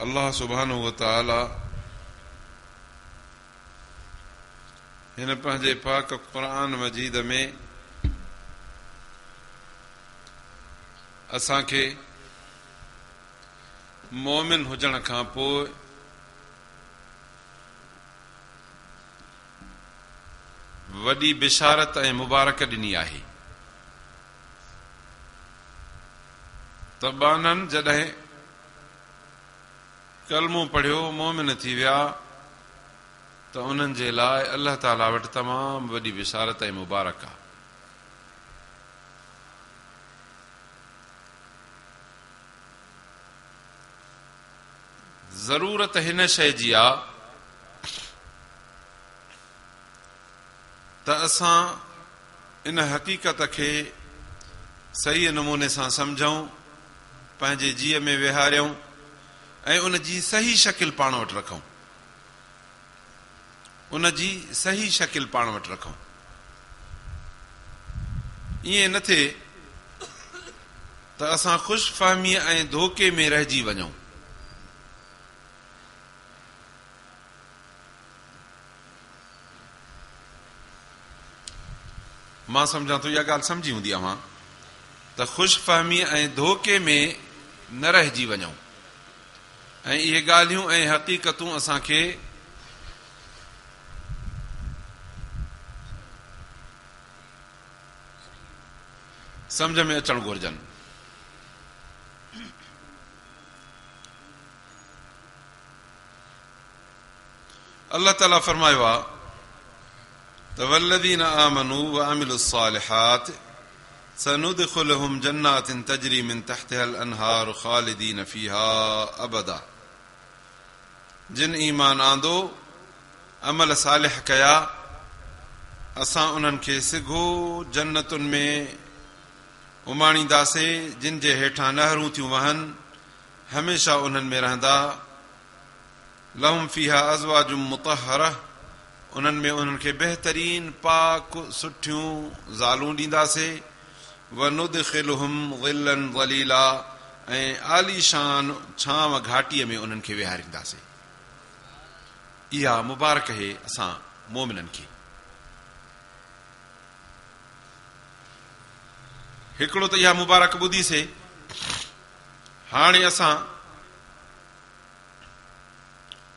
अल्लाह सुब्हानहु व तआला हिन पंहिंजे पाक क़ुरान मजीद में असांखे मोमिन हुजण खां पोइ वॾी बिशारत ऐं मुबारक ॾिनी आहे त बाननि जॾहिं कलमो पढ़ियो मोमिन थी विया त उन्हनि जे लाइ अल्लाह ताला वटि तमामु वॾी बिशारत ऐं मुबारक आहे। ज़रूरत हिन शइ जी आहे त असां इन हक़ीक़त खे सही नमूने सां सम्झूं, पंहिंजे जीअ में विहारियूं ऐं उन जी सही शकिल पाण वटि रखूं, उन जी सही शकिल पाण वटि रखूं। ईअं न थिए त असां ख़ुशफ़हमीअ ऐं धोखे में रहिजी वञूं। मां सम्झां थो इहा ॻाल्हि सम्झी हूंदी अव्हां त ख़ुशफ़हमीअ ऐं धोखे में न रहिजी वञूं ऐं इहे ॻाल्हियूं ऐं हक़ीक़तूं असांखे सम्झ में अचणु घुरजनि। अल्लाह ताला फरमायो आहे त वल्लज़ीन आमनू व अमिलु स्सालिहात सनुदखिलुहुम जन्नातिन तजरी मिन तहतिहल अनहार खालिदीन फीहा अबदा। जिन ईमान आंदो अमल सालिह कया असां उन्हनि खे सिघो जन्नतुनि में उमाणींदासीं जिन जे हेठां नहरूं थियूं वहनि, हमेशा उन्हनि में रहंदा। लहुम फीहा अज़वाजुम मुतहरा, उन्हनि में उन्हनि खे बहितरीन पाक सुठियूं ज़ालूं ॾींदासीं। व नुदखिलुहुम ज़िल्लन ज़लीला, ऐं आलीशान छांव घाटीअ में उन्हनि खे विहारींदासीं। इहा मुबारक है असां मोमिननि खे। हिकिड़ो त इहा मुबारक ॿुधीसीं, हाणे असां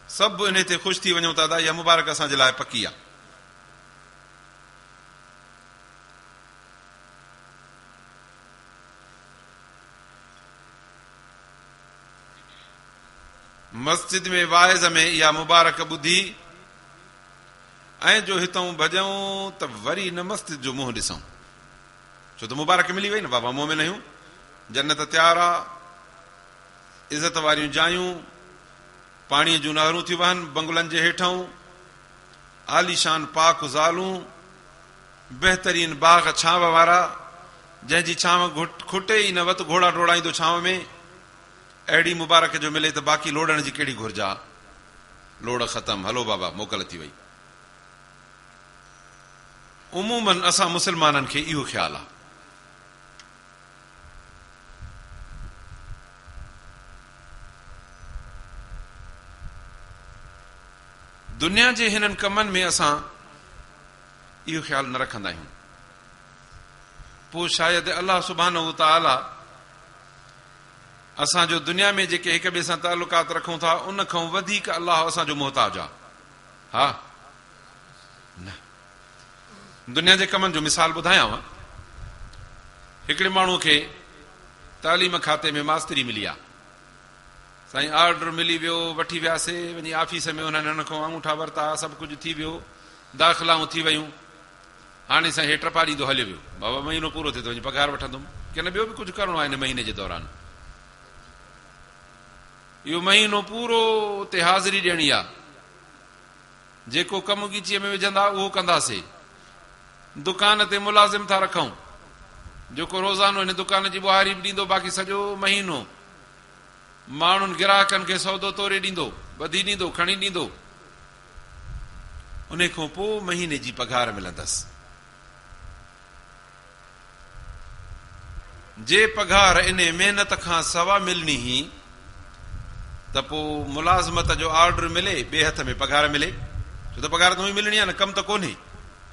सभु इन ते ख़ुशि थी वञूं था त इहा मुबारक असांजे लाइ पकी आहे। मस्जिद में वाइज़ में इहा मुबारक ॿुधी ऐं जो हितां भॼूं त वरी न मस्जिद जो मुंहुं ॾिसूं, छो त मुबारक मिली वई न, बाबा मोमिन आहियूं, जन्नत तयारु आहे, इज़त वारियूं जायूं, पाणीअ जूं नहरूं थियूं वहनि बंगलनि जे हेठां, आलीशान पाक ज़ालूं, बहितरीन बाग़ छांव वारा, जंहिंजी छांव खुटे ई न वत घोड़ा डोड़ाईंदो छांव में। अहिड़ी मुबारक जो मिले त बाक़ी लोड़ण जी कहिड़ी घुर्ज आहे? लोड़ ख़तम, हलो बाबा मोकल थी वई। उमूमन असां मुस्लमाननि खे इहो ख़्यालु आहे। दुनिया जे हिननि कमनि में असां इहो ख़्यालु न रखंदा आहियूं। पोइ शायदि अल्लाह सुब्हानहु व तआला असांजो दुनिया में जेके हिक ॿिए सां तालुकात रखूं था उन खां वधीक अल्लाह असांजो मोहताज आहे। हा न, दुनिया जे कमनि जो मिसाल ॿुधायांव। हिकिड़े माण्हूअ खे तालीम खाते में मास्तरी मिली आहे, साईं ऑर्डर मिली वियो, वठी वियासीं, वञी ऑफिस में उन्हनि हिन खां अंगूठा वरिता, सभु कुझु थी वियो, दाख़िलाऊं थी वियूं। हाणे साईं हे टपा ॾींदो हलियो वियो, बाबा महीनो पूरो थिए थो वञे पघार वठंदुमि, की न ॿियो बि कुझु करिणो आहे हिन महीने जे दौरान। इहो महीनो पूरो उते हाज़िरी ॾियणी आहे, जेको कमु ॻीचीअ में विझंदा उहो कंदासीं। दुकान ते मुलाज़िम था रखूं, जेको रोज़ानो हिन दुकान जी ॿुहारी बि ॾींदो, बाक़ी सॼो महीनो माण्हुनि ग्राहकनि खे सौदो तोरे ॾींदो, ॿधी ॾींदो, खणी ॾींदो। उन खां पोइ महीने जी पघार मिलंदसि। जे पघार इन महिनत खां सवा मिलणी ही त पोइ मुलाज़मत जो ऑर्डर मिले, ॿिए हथ में पघार मिले, छो त पघार त उहो मिलणी आहे न, कमु त कोन्हे।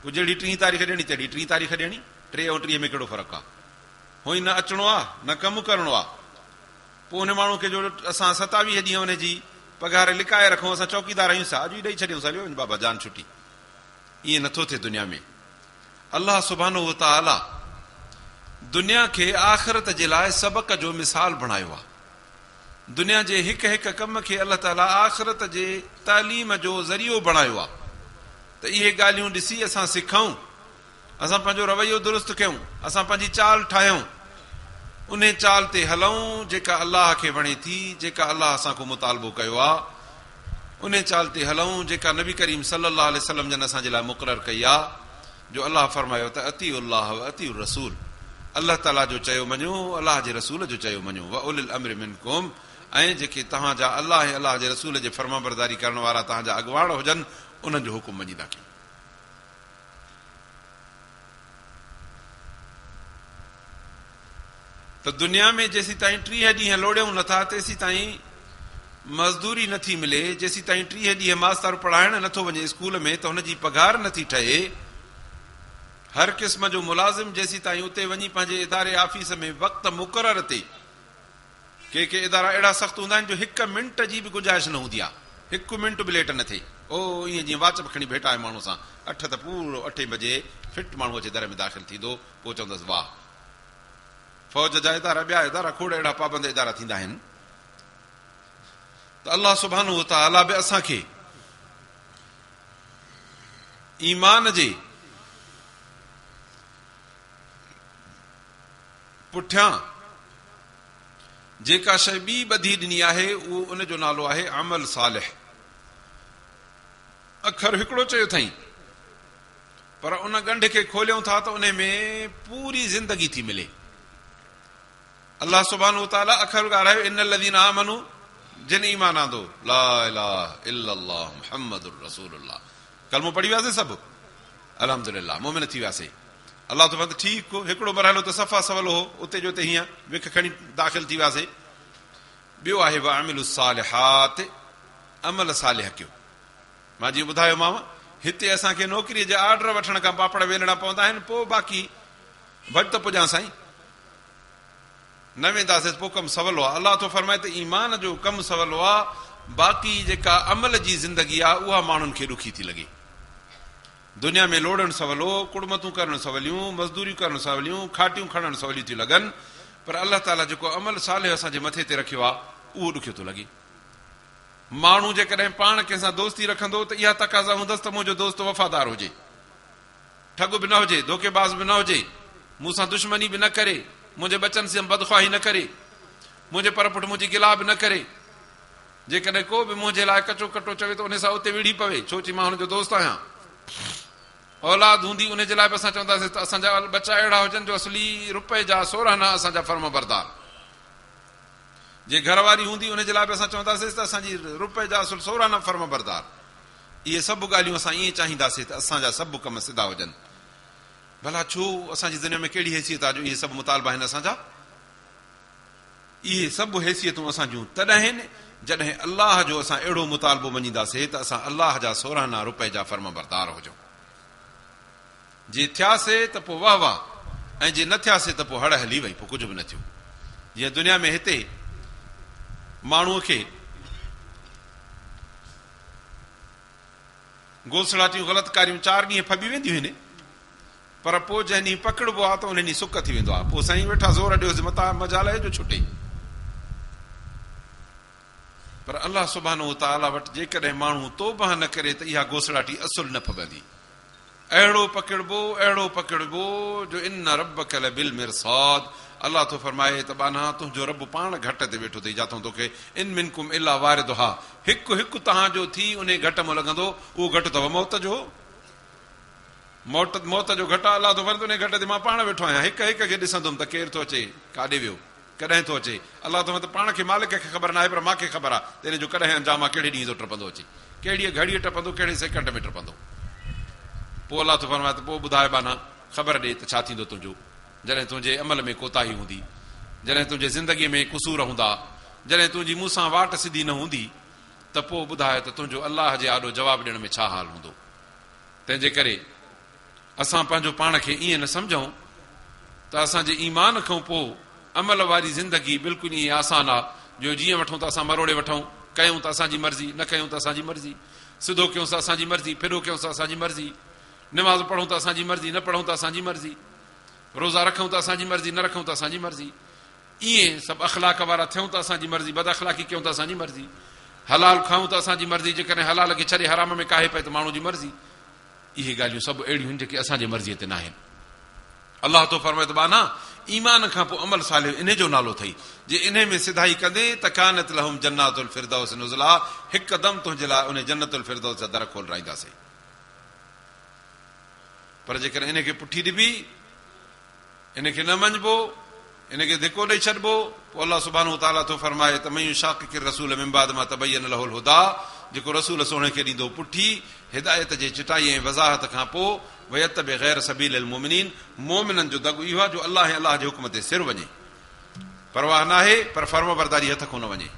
पोइ जहिड़ी 30 तारीख़ ॾियणी तहिड़ी 30 तारीख़ ॾियणी, 3 ऐं 30 में कहिड़ो फ़र्क़ु आहे? हुई न अचिणो आहे न कमु करिणो आहे। पोइ हुन माण्हू खे जो असां 27 ॾींहं हुनजी पघार लिकाए रखूं, असां चौकीदार आहियूं, अॼु ई ॾेई छॾियूं, हलियो बाबा जान छुटी। ईअं नथो थिए दुनिया में। अलाह सुब्हानहू व तआला दुनिया खे आख़िरत जे लाइ सबक़ जो मिसाल बणायो आहे। दुनिया जे हिकु हिकु कम खे अलाह ताला आख़िरत जे तालीम जो ज़रियो बणायो आहे। त इहे ॻाल्हियूं ॾिसी असां सिखूं, असां पंहिंजो रवैयो दुरुस्त कयूं, असां पंहिंजी चाल ठाहियूं, उन चाल ते हलूं जेका अलाह खे वणे थी, जेका अलाह असांखो मुतालबो कयो आहे, उन चाल ते हलूं जेका नबी करीम सल्लल्लाहु अलैहि वसल्लम जन असांजे लाइ मुक़ररु कई आहे। जो अलाह फरमायो त अतीउ अल्लाह व अतीउ रसूल, अलाह ताला जो चयो मञो, अलाह जे रसूल जो चयो मञो, व उलिल अम्र मिनकुम, ऐं जेके तव्हांजा अलाह ऐं अलाह जे रसूल जे फर्माबरदारी करण वारा तव्हांजा अॻुवाण हुजनि, उन्हनि जो हुकुम मञीदा कयो। त दुनिया में जेसीं ताईं 30 ॾींहं लोड़ियूं नथा, तेसीं ताईं मज़दूरी नथी मिले, जेसीं ताईं 30 ॾींहं मास्तर पढ़ाइण नथो वञे स्कूल में, त हुनजी पघार नथी ठहे। हर क़िस्म जो मुलाज़िम जेसीं ताईं उते वञी पंहिंजे इदारे ऑफिस में वक़्तु मुक़रर ते, के इदारा अहिड़ा सख़्तु हूंदा आहिनि जो 1 मिंट जी बि गुंजाइश न हूंदी आहे, 1 मिंट बि लेट न थिए। ओ ईअं जीअं वाच खणी वेठा आहे माण्हू सां, 8 त पूरो 8 बजे फिट माण्हू अचे दर में दाख़िल थींदो, पोइ चवंदसि वाह। फ़ौज जा इदारा, ॿिया इदारा, खोड़ अहिड़ा पाबंद इदारा थींदा आहिनि। त अलाह सुब्हानहू व तआला बि असांखे ईमान जे पुठियां जेका शइ ॿी ॿधी ॾिनी आहे, उहो उनजो नालो आहे अमल सालिह। अखर हिकिड़ो चयो अथई, पर उन ॻंढ खे खोलियूं था त उन में पूरी ज़िंदगी थी मिले। अलाह सुब्हानहू व तआला अखर ॻाल्हायो, इन लज़ीना आमनू, जिन ईमान आंदो, ला इलाहा इल्लल्लाह मुहम्मदुर रसूलुल्लाह। कलमो पढ़ी वियासीं सभु, अल्हम्दुलिल्लाह मोमिन थी वियासीं। अलाह तो बंदि ठीकु हो, हिकिड़ो मरहलो त सफ़ा सवलो हो, उते जो ते हीअं विख खणी दाख़िल थी वियासीं। ॿियो आहे व अमिलुस सालिहात, अमल सालिह कयो। मां जीअं ॿुधायोमांव, हिते असांखे नौकिरीअ जे ऑर्डर वठण खां पापड़ वेलणा पवंदा आहिनि, पोइ बाक़ी भॼ त पुॼां साईं, न वेंदासीं पोइ कमु सवलो आहे। अलाह तो फरमाए त ईमान जो कमु सवलो आहे, बाक़ी जेका अमल जी ज़िंदगी आहे उहा माण्हुनि खे ॾुखी थी लॻे। दुनिया में लोड़णु सवलो, कुड़मतूं करणु सवलियूं, मज़दूरियूं करणु सवलियूं, खाटियूं खणणु सवलियूं थियूं लॻनि, पर अलाह ताला जेको अमल सालिह असांजे मथे ते रखियो आहे, उहो ॾुखियो थो लॻे। माण्हू जेकॾहिं पाण कंहिंसां दोस्ती रखंदो त इहा तक़ाज़ा हूंदसि त मुंहिंजो दोस्त वफ़ादार हुजे, ठग बि न हुजे, धोखेबाज़ बि न हुजे, मूंसां दुश्मनी बि न करे, मुंहिंजे बचनि सां बदख़्वाही न करे, मुंहिंजे पर पुठ मुंहिंजी गिला बि न करे। जेकॾहिं को बि मुंहिंजे लाइ कचो कटो चवे त उन सां उते विढ़ी पवे, छो चई मां हुनजो दोस्त आहियां। औलाद हूंदी उनजे लाइ बि असां चवंदासीं त असांजा बच्चा अहिड़ा हुजनि जो असली रुपए जा सोराना असांजा फर्म बरदार। जे घरवारी हूंदी उनजे लाइ बि असां चवंदासीं त असांजी रुपए जा सोराना फर्म बरदार। इहे सभु ॻाल्हियूं असां ईअं चाहींदासीं त असांजा सभु कम सिधा हुजनि। भला छो असांजी दुनिया में कहिड़ी हैसियत आहे जो इहे सभु मुतालबा आहिनि असांजा? इहे सभु हैसियतूं असां जूं तॾहिं आहिनि जॾहिं अलाह जो असां अहिड़ो मुतालबो मञीदासीं त असां अलाह जा सोराना रुपए जा फर्म बरदार हुजूं। जे थियासीं त पोइ वाह वाह, ऐं जे न थियासीं त पोइ हड़ हली वई, पोइ कुझु बि न थियो। जीअं दुनिया में हिते माण्हूअ खे गोसड़ाटियूं ग़लतकारियूं 4 ॾींहं फबी वेंदियूं आहिनि, पर पोइ जंहिं ॾींहुं पकड़बो आहे त उन ॾींहुं सुख थी वेंदो आहे। पोइ साईं वेठा ज़ोर ॾियोसि मता मजाल जो छुटे। पर अलाह सुब्हानहू व तआला वटि जेकॾहिं माण्हू तौबा न करे त इहा गोसड़ाटी असुल न फबंदी। अहिड़ो पकड़बो जो इन रबक लबिल मिरसाद। अलाह तो फरमाए त बाना तुंहिंजो रब पाण घट ते वेठो अथई, जाथो तोखे इन मिनकुम इल्ला वारिदुहा, हिकु हिकु तव्हांजो थी उन घट में लॻंदो, उहो घटि अथव मौत जो। मौत जो घटि आहे, अलाह तो फरमाए उन घट ते मां पाण वेठो आहियां, हिक हिक खे ॾिसंदुमि त केरु थो अचे, काॾे वियो, कॾहिं थो अचे। अलाह तो फरमाए पाण खे मालिक खे ख़बर न आहे, पर मूंखे ख़बर आहे त इन जो कॾहिं अंजाम आहे, कहिड़े ॾींहं जो टपंदो अचे, कहिड़ी घड़ीअ टपंदो, कहिड़े सेकंड में टपंदो। पोइ अलाह तो फरमाए त पोइ ॿुधाए बाना, ख़बर ॾे त छा थींदो तुंहिंजो, जॾहिं तुंहिंजे अमल में कोताही हूंदी, जॾहिं तुंहिंजे ज़िंदगीअ में कुसूर हूंदा, जॾहिं तुंहिंजी मूंसां वाट सिधी न हूंदी त पोइ ॿुधाए त तुंहिंजो अलाह जे आॾो जवाबु ॾियण में छा हाल हूंदो। तंहिंजे करे असां पंहिंजो पाण खे ईअं न सम्झूं त असांजे ईमान खां पोइ अमल वारी ज़िंदगी बिल्कुलु ईअं आसान आहे जो जीअं वठूं त असां मरोड़े वठूं, कयूं त असांजी मर्ज़ी, न कयूं त असांजी मर्ज़ी, सिधो कयूं त असांजी मर्ज़ी, फिरो कयूं त असांजी मर्ज़ी, निमाज़ पढ़ूं त असांजी मर्ज़ी, न पढ़ूं त असांजी मर्ज़ी, रोज़ा रखूं त असांजी मर्ज़ी, न रखूं त असांजी मर्ज़ी, ईअं सभु अख़लाक वारा थियूं त असांजी मर्ज़ी, बद अख़लाक़ी कयूं त असांजी मर्ज़ी, हलाल खाऊं त असांजी मर्ज़ी, जेकॾहिं हलाल खे छॾे हराम में काहे पए त माण्हू जी मर्ज़ी। इहे ॻाल्हियूं सभु अहिड़ियूं आहिनि जेके असांजे मर्ज़ीअ ते न आहिनि। अलाह तो फरमाए त बाना ईमान खां पोइ अमल सालिह इन जो नालो अथई जे इन में सिधाई कंदे त कानत लहुम जन्नातुल फिरदौस नुज़ला, हिकदमि तुंहिंजे लाइ उन जन्नतुल फिरदौस जा दर खोलाईंदासीं। पर जेकॾहिं इनखे पुठी ॾिबी, इनखे न मञिबो, इनखे धिको ॾेई छॾिबो, पोइ अलाह सुब्हानहु व तआला थो फरमाए त मयूं शाकिर रसूल मिन बाद मा तबय्यन लहुल हुदा, जेको रसूल सोणे खे ॾींदो पुठी हिदायत जे चिटाई ऐं वज़ाहत खां पोइ वयतबि गैर सबील मुमिनीन, मोमिननि जो दॻु इहो आहे जो अलाह ऐं अलाह जे हुकुम ते सिर वञे, परवाह न आहे पर फर्मबरदारी हथ खां न वञे,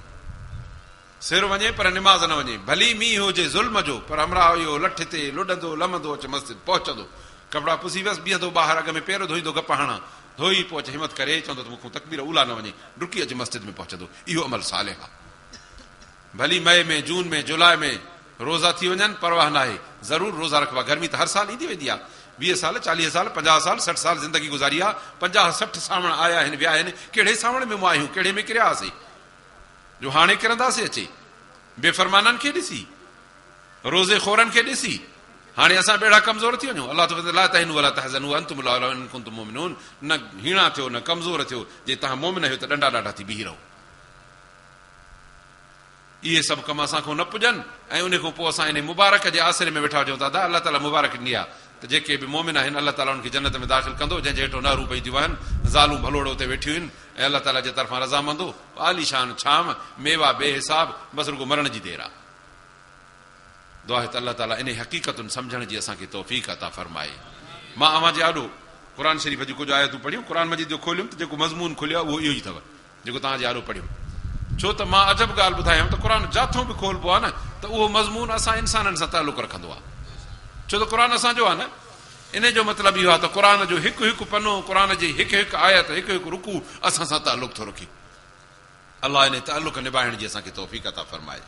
सिर वञे पर निमाज़ न वञे, भली मींहुं हुजे ज़ुल्म जो पर हमरा इहो लठ ते लुॾंदो लमंदो अचे मस्जिद पहुचंदो, कपिड़ा पुसी वियसि बीहंदो ॿाहिरि अॻ में पेर धोईंदो गप हणा, धोई पोइ अचे हिमत करे चवंदो त मूंखां तकबीर उला न वञे, डुकी अचे मस्जिद में पहुचंदो। इहो अमल सालिह आहे। भली मई में, जून में, जुलाई में रोज़ा थी वञनि परवाह न आहे, ज़रूरु रोज़ा रखबा। गर्मी त हर साल ईंदी वेंदी आहे, 20 साल 40 साल 50 साल 60 साल ज़िंदगी गुज़ारी आहे, 50-60 सावण आया आहिनि विया आहिनि, कहिड़े सावण में मां आहियूं, कहिड़े में किरियासीं जो हाणे किरंदासीं अचे, बेफ़रमाननि खे ॾिसी, रोज़े खोरनि खे ॾिसी हाणे असां ॿेड़ा कमज़ोर थी वञूं। अलाह तो ला तहिनू वला तहज़नू अंतुम अलाउ इन कुंतुम मुमिनून, न हीणा थियो न कमज़ोर थियो, जे तव्हां मोमिन आहियो त ॾंडा ॾाढा थी बीही रहो। इहे सभु कम असां खां न पुॼनि ऐं उन खां पोइ असां इन मुबारक जे आसिरे में वेठा हुजूं था। अलाह ताला मुबारक ॾिनी आहे त जेके बि मोमिन आहिनि अलाह ताला उनखे जन्नत में दाख़िल कंदो, जंहिंजे हेठो नहरूं पई थियूं आहिनि, ज़ालूं भलोड़ो ते वेठियूं आहिनि ऐं अलाह ताला जे तरफ़ां रज़ामंदो, आलीशान छाम, मेवा बेहिसाब, बसि रुगो मरण जी देरि आहे। दुआ आहे त अलाह ताला इन हक़ीक़तुनि सम्झण जी असांखे तौफ़ीक़ अता फरमाए। मां अव्हां जे आॾो क़ुर शरीफ़ जी कुझु आयतूं पढ़ियूं, क़ुर मजीद जो खोलियुमि त जेको मज़मून खोलियो आहे उहो इहो ई अथव जेको तव्हांजे आॾो पढ़ियो। छो त मां अजब ॻाल्हि ॿुधायां त क़ुर जाथों बि खोलबो आहे न त उहो मज़मून असां इंसाननि सां तालुक़ रखंदो आहे, छो त क़ुर असांजो आहे न। इन जो मतिलबु इहो आहे त क़ुर जो हिकु हिकु पनो, क़ुर जे हिकु हिकु आयत, हिकु हिकु रुकू असां सां तालुक़ थो रखे। अलाह इन तालुक़ निभाइण जी असांखे तौफ़ीक़ अता फरमाए।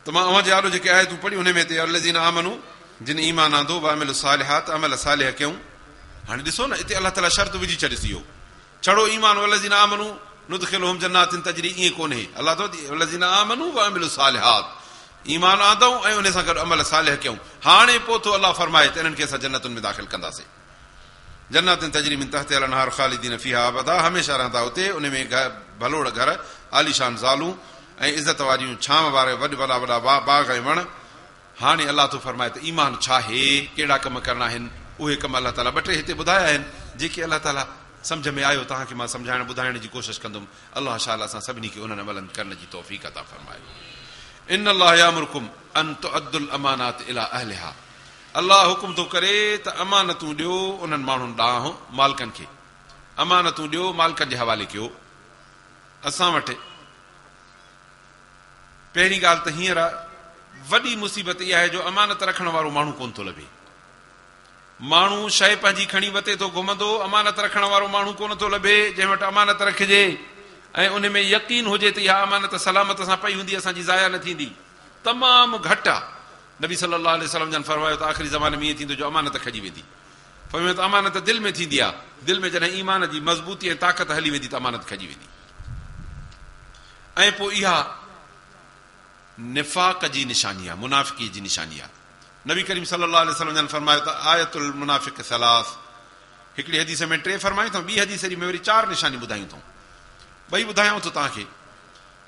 त मां अव्हां जे आॾो जेके आयतूं पढ़ियूं उन में ते अल्लज़ीन आमनू, जिन ईमान आंदो, वामिलु सालिहात, अमल सालिह कयूं। हाणे ॾिसो न हिते अलाह ताला शर्त विझी छॾियोसि, इहो छड़ो ईमान वल्लज़ीन आमनू नुदखिलुहुम जन्नातिन तजरी, ईअं कोन्हे। अलाह तो वल्लज़ीन आमनू वामिलु सालिहात, ईमान आंदऊं ऐं उन सां गॾु अमल सालिह कयूं। हाणे पोइ थो अलाह फरमाए त इन्हनि खे असां जन्नतुनि में दाख़िल कंदासीं। जन्नातिन तजरी मिन तहतिहा अल-अनहार ख़ालिदीन फ़ीहा अबदा, हमेशह रहंदा हुते, उन में भलोड़ घर, आलीशान ज़ालूं ऐं इज़त वारियूं छांव वारे वॾा वॾा वॾा बाग़ ऐं वण। हाणे अलाह तो फरमाए त ईमान छा आहे, कहिड़ा कम करणा आहिनि, उहे कम अलाह ताला 2-3 हिते ॿुधाया आहिनि जेके अलाह ताला सम्झ में आयो तव्हांखे मां सम्झाइण ॿुधाइण जी कोशिशि कंदुमि। अलाह शाला असां सभिनी खे उन्हनि अमलनि करण जी तौफ़ीक़ अता फरमाए। इन अल्लाह यामुरुकुम अन तुअद्दुल अमानात इला अहलिहा, अलाह हुकुम थो करे त अमानतूं ॾियो उन्हनि माण्हुनि ॾांहुं, मालिकनि खे अमानतूं ॾियो, मालिकनि जे हवाले कयो। असां वटि पहिरीं ॻाल्हि त हींअर वॾी मुसीबत इहा आहे जो अमानत रखण वारो माण्हू कोन थो लभे। माण्हू शइ पंहिंजी खणी वते थो घुमंदो, अमानत रखण वारो माण्हू कोन थो लभे जंहिं वटि अमानत रखिजे ऐं उन में यकीन हुजे त इहा अमानत सलामत सां पई हूंदी, असांजी ज़ाया न थींदी। तमामु घटि आहे। नबी सल्लल्लाहु अलैहि वसल्लम जन फरमायो त आख़िरी ज़माने में ईअं थींदो जो अमानत खॼी वेंदी। फरमायो त अमानत दिलि में थींदी आहे, दिलि में जॾहिं ईमान जी मज़बूती ऐं ताक़त हली वेंदी त अमानत खॼी वेंदी। ऐं पोइ इहा निफ़ाक़ जी निशानी आहे, मुनाफ़िकी जी निशानी आहे। नबी करीम सल्लल्लाहु अलैहि वसल्लम जन फरमायो त आयतुल मुनाफ़िक़ सलास, हिकिड़ी हदीस में 3 फरमायूं अथऊं, ॿी हदीस में वरी 4 निशानी ॿुधायूं अथऊं, ॿई ॿुधायूं थो तव्हांखे।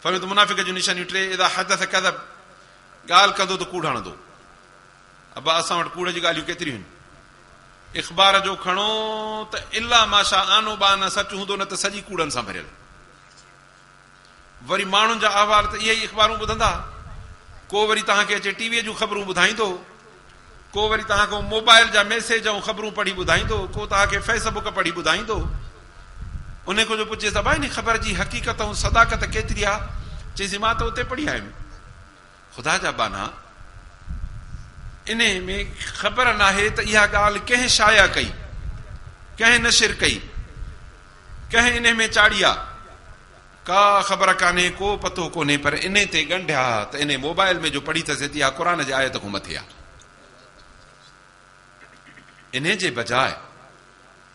फरमायो त मुनाफ़िक़ जूं निशानियूं 3, इदा हदथ कज़ब, ॻाल्हि कंदो त कूड़ हणंदो। अब असां वटि कूड़ जी ॻाल्हियूं केतिरियूं आहिनि। इख़बार जो खणो त इला माशा आनो बान सच हूंदो, न त सॼी कूड़नि सां भरियल। वरी माण्हुनि जा अहवाल त इहे ई अख़बारूं ॿुधंदा, को वरी तव्हांखे अचे टीवीअ जूं ख़बरूं ॿुधाईंदो, को वरी तव्हांखे मोबाइल जा मैसेज ऐं ख़बरूं पढ़ी ॿुधाईंदो, को तव्हांखे फेसबुक पढ़ी ॿुधाईंदो। उन को जो पुछे त भाई इन ख़बर जी हक़ीक़त ऐं सदाकत केतिरी आहे? चईसि मां त उते पढ़ी आयुमि। ख़ुदा जा बाना इन में ख़बर नाहे त इहा ॻाल्हि कंहिं शाया कई, कंहिं नशिर कई, कंहिं इन में चाढ़ी आहे, का ख़बर कान्हे, को पतो कोन्हे। पर इन ते ॻंढिया त इन मोबाइल में जो पढ़ी त सघे इहा क़ुर जे आयत खां मथे आहे। इन जे बजाए